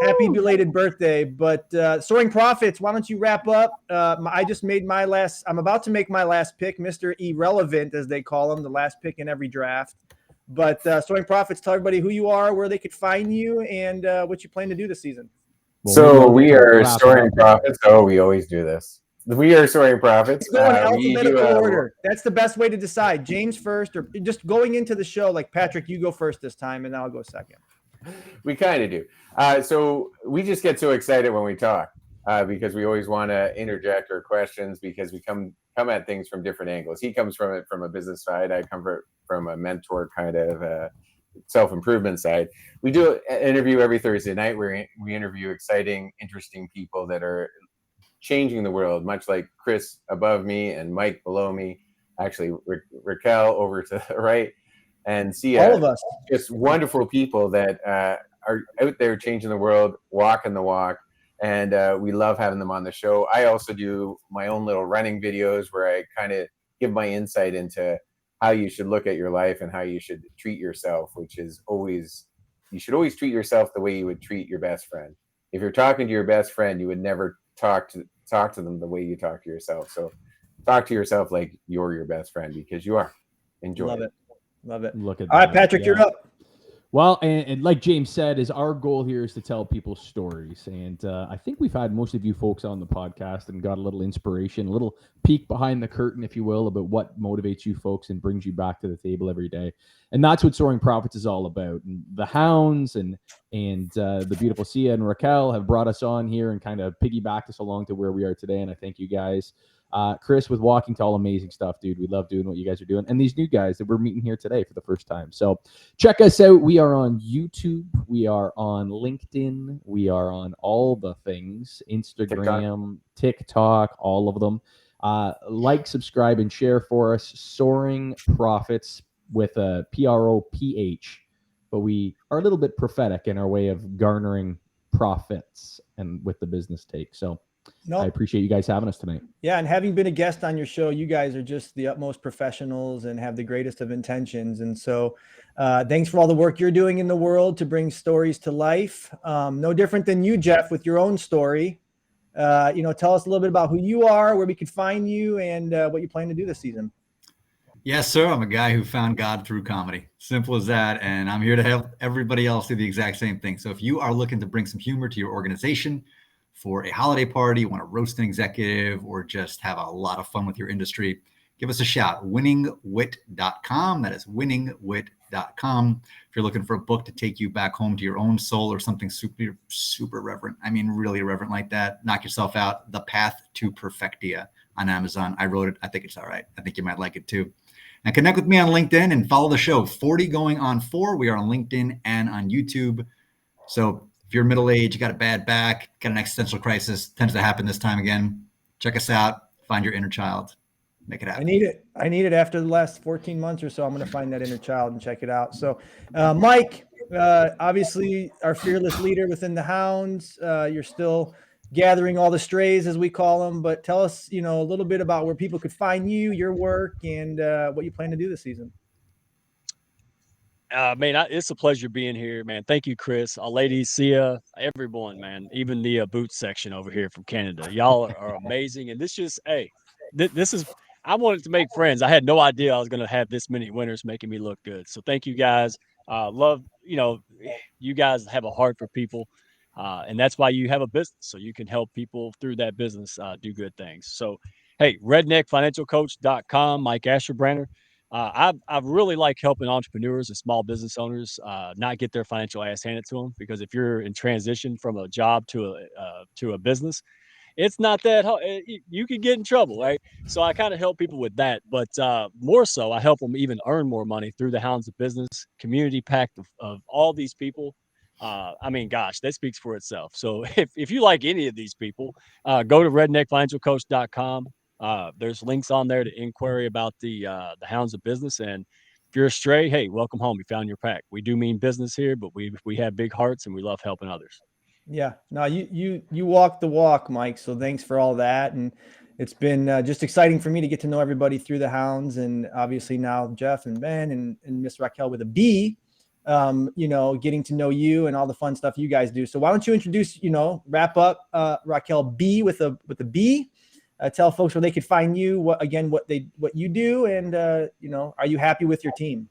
happy belated birthday. But Soaring Prophets, why don't you wrap up? I just made I'm about to make my last pick, Mr. Irrelevant, as they call him, the last pick in every draft. But Soaring Prophets, tell everybody who you are, where they could find you, and what you plan to do this season. So we are Soaring Prophets. Oh, we always do this. We are Soaring Prophets. Go in alphabetical order. That's the best way to decide. James first, or just going into the show, like Patrick, you go first this time, and then I'll go second. We kind of do. So we just get so excited when we talk because we always want to interject our questions because we come at things from different angles. He comes from it from a business side. I come from a mentor kind of self-improvement side. We do an interview every Thursday night where we interview exciting, interesting people that are changing the world, much like Chris above me and Mike below me. Actually, Raquel over to the right. And Syya, all of us, just wonderful people that are out there changing the world, walking the walk, and we love having them on the show. I also do my own little running videos where I kind of give my insight into how you should look at your life and how you should treat yourself, which is you should always treat yourself the way you would treat your best friend. If you're talking to your best friend, you would never talk to them the way you talk to yourself. So talk to yourself like you're your best friend, because you are. Enjoy. Love it. Look at all that. right, Patrick, you're up. Well, and like James said, is our goal here is to tell people stories. And I think we've had most of you folks on the podcast and got a little inspiration, a little peek behind the curtain, if you will, about what motivates you folks and brings you back to the table every day. And that's what Soaring Prophets is all about. And the Hounds and the beautiful Syya and Raquel have brought us on here and kind of piggybacked us along to where we are today. And I thank you guys. Chris with Walking Tall, amazing stuff, dude. We love doing what you guys are doing. And these new guys that we're meeting here today for the first time. So check us out. We are on YouTube. We are on LinkedIn. We are on all the things, Instagram, TikTok, all of them. Like, subscribe, and share for us. Soaring Prophets with a PROPH, but we are a little bit prophetic in our way of garnering profits and with the business take. So I appreciate you guys having us tonight. Yeah, and having been a guest on your show, you guys are just the utmost professionals and have the greatest of intentions. And so thanks for all the work you're doing in the world to bring stories to life. No different than you, Geoff, with your own story. Tell us a little bit about who you are, where we could find you, and what you plan to do this season. Yes, sir. I'm a guy who found God through comedy. Simple as that. And I'm here to help everybody else do the exact same thing. So if you are looking to bring some humor to your organization for a holiday party, you want to roast an executive, or just have a lot of fun with your industry, give us a shout. winningwit.com. That is winningwit.com. If you're looking for a book to take you back home to your own soul, or something super, super reverent, I mean, really irreverent like that, knock yourself out. The Path to Perfectia on Amazon. I wrote it. I think it's all right. I think you might like it too. And connect with me on LinkedIn and follow the show. 40 going on 4. We are on LinkedIn and on YouTube. So if you're middle-aged, you got a bad back, got an existential crisis, tends to happen this time again, check us out. Find your inner child. Make it happen. I need it after the last 14 months or so. I'm going to find that inner child and check it out. So, Mike, obviously our fearless leader within the Hounds. You're still gathering all the strays, as we call them, but tell us, a little bit about where people could find you, your work, and what you plan to do this season. Man, it's a pleasure being here, man. Thank you, Chris, ladies, Syya, everyone, man. Even the boots section over here from Canada. Y'all are amazing. And this is, I wanted to make friends. I had no idea I was going to have this many winners making me look good. So thank you guys. Love, you guys have a heart for people. And that's why you have a business. So you can help people through that business do good things. So, hey, redneckfinancialcoach.com, Mike Ashabraner. I really like helping entrepreneurs and small business owners not get their financial ass handed to them, because if you're in transition from a job to a business, it's not that hard. You can get in trouble, right? So I kind of help people with that, but more so, I help them even earn more money through the Hounds of Business community pack of all these people. I mean, gosh, that speaks for itself. So if you like any of these people, go to redneckfinancialcoach.com. There's links on there to inquiry about the Hounds of Business. And if you're a stray, hey, welcome home. You found your pack. We do mean business here, but we have big hearts and we love helping others. Yeah, no, you walk the walk, Mike. So thanks for all that. And it's been just exciting for me to get to know everybody through the Hounds, and obviously now Geoff and Ben and Miss Raquel with a B, getting to know you and all the fun stuff you guys do. So why don't you introduce, wrap up Raquel B with a B. Tell folks where they could find you, what you do, and are you happy with your team?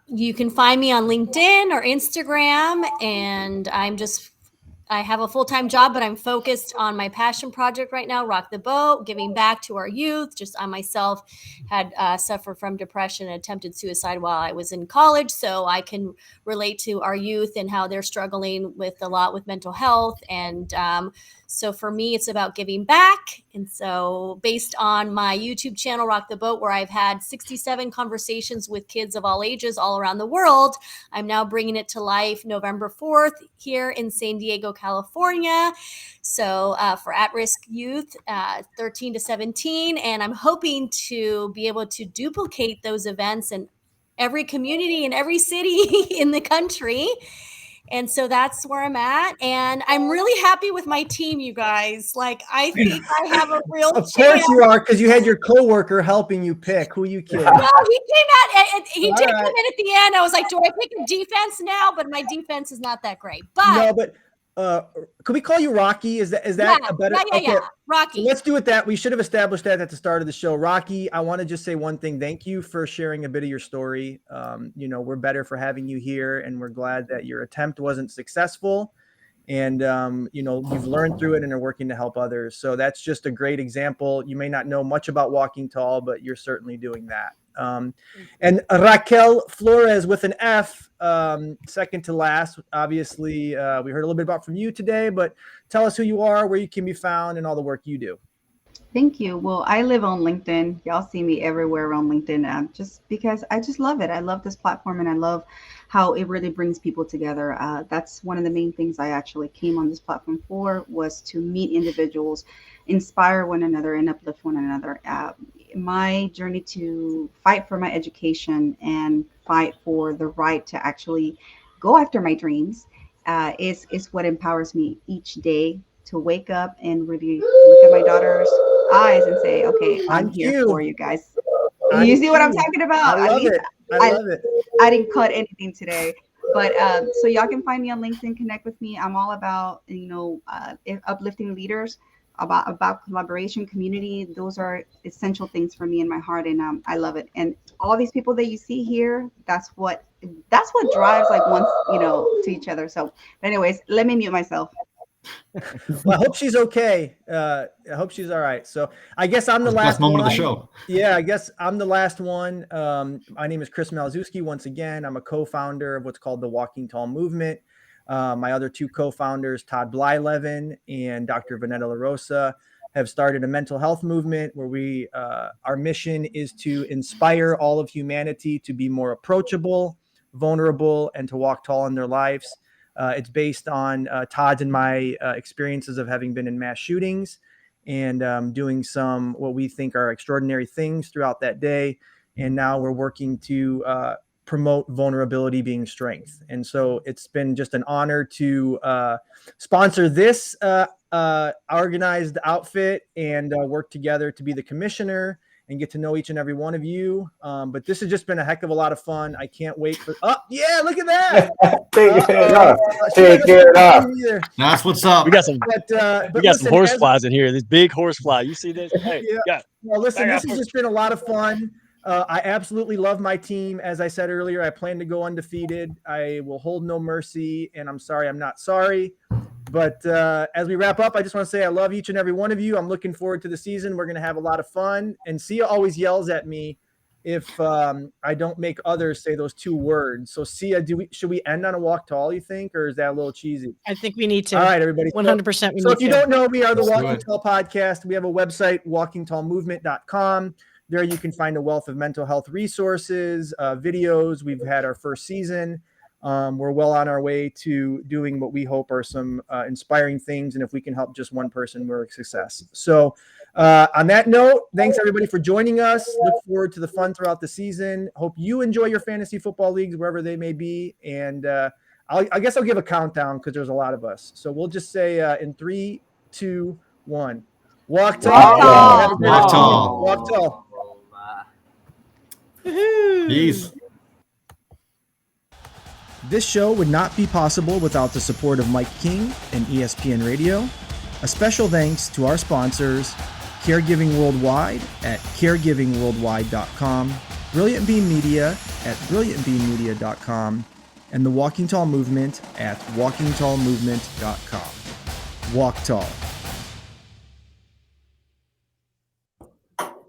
You can find me on LinkedIn or Instagram, and I have a full-time job, but I'm focused on my passion project right now, Rock the Boat, giving back to our youth. Just I myself had suffered from depression and attempted suicide while I was in college. So I can relate to our youth and how they're struggling with a lot with mental health. And so for me, it's about giving back. And so based on my YouTube channel, Rock the Boat, where I've had 67 conversations with kids of all ages all around the world, I'm now bringing it to life November 4th here in San Diego, California. So for at-risk youth, 13 to 17. And I'm hoping to be able to duplicate those events in every community in every city in the country. And so that's where I'm at. And I'm really happy with my team, you guys. Like, I think I have a real Of course you are, because you had your coworker helping you pick who you kidding. No, he came out. He did come in at the end. I was like, do I pick a defense now? But my defense is not that great. But no, but could we call you Raqi? Is that a better? Yeah. Raqi. So let's do it that. We should have established that at the start of the show. Raqi, I want to just say one thing. Thank you for sharing a bit of your story. We're better for having you here, and we're glad that your attempt wasn't successful. And, you've learned through it and are working to help others. So that's just a great example. You may not know much about Walking Tall, but you're certainly doing that. And Raquel Flores with an F, second to last. Obviously, we heard a little bit about from you today, but tell us who you are, where you can be found, and all the work you do. Thank you. Well, I live on LinkedIn. Y'all see me everywhere on LinkedIn, just because I just love it. I love this platform, and I love how it really brings people together. That's one of the main things I actually came on this platform for, was to meet individuals, inspire one another, and uplift one another. my journey to fight for my education and fight for the right to actually go after my dreams is what empowers me each day to wake up and really look at my daughter's eyes and say, okay, I'm here for you guys. You see what I'm talking about? I love it. I love it. I didn't cut anything today. But so y'all can find me on LinkedIn, connect with me. I'm all about, uplifting leaders, about collaboration, community. Those are essential things for me in my heart, and I love it. And all these people that you see here, that's what drives to each other. So anyways, let me mute myself. Well, I hope she's okay. I hope she's all right. So I guess I'm the last moment of the show. Yeah, I guess I'm the last one. My name is Chris Maliszewski. Once again, I'm a co-founder of what's called the Walking Tall movement. My other two co-founders, Todd Blyleven and Dr. Vanetta LaRosa, have started a mental health movement where our mission is to inspire all of humanity to be more approachable, vulnerable, and to walk tall in their lives. It's based on Todd's and my experiences of having been in mass shootings and doing some what we think are extraordinary things throughout that day. And now we're working to promote vulnerability being strength. And so it's been just an honor to sponsor this organized outfit and work together to be the commissioner and get to know each and every one of you. But this has just been a heck of a lot of fun. I can't wait for, yeah, look at that. Take it off. That's what's up. We got some, but some horse flies in here. This big horse fly. You see this? Hey, yeah. Well, listen, this has just been a lot of fun. I absolutely love my team. As I said earlier, I plan to go undefeated. I will hold no mercy, and I'm sorry I'm not sorry. But as we wrap up, I just want to say I love each and every one of you. I'm looking forward to the season. We're going to have a lot of fun. And Syya always yells at me if I don't make others say those two words. So Syya, should we end on a walk tall, you think, or is that a little cheesy? I think we need to. All right, everybody. 100%. So if you don't know, we are the Walking Tall podcast. We have a website, walkingtallmovement.com. There you can find a wealth of mental health resources, videos. We've had our first season. We're well on our way to doing what we hope are some inspiring things. And if we can help just one person, we're a success. So on that note, thanks everybody for joining us. Look forward to the fun throughout the season. Hope you enjoy your fantasy football leagues, wherever they may be. And I guess I'll give a countdown because there's a lot of us. So we'll just say in 3, 2, 1. Walk tall. Walk tall. Walk tall. Peace. This show would not be possible without the support of Mike King and ESPN Radio. A special thanks to our sponsors, Caregiving Worldwide at caregivingworldwide.com, Brilliant Beam Media at brilliantbeammedia.com, and the Walking Tall Movement at walkingtallmovement.com. Walk tall.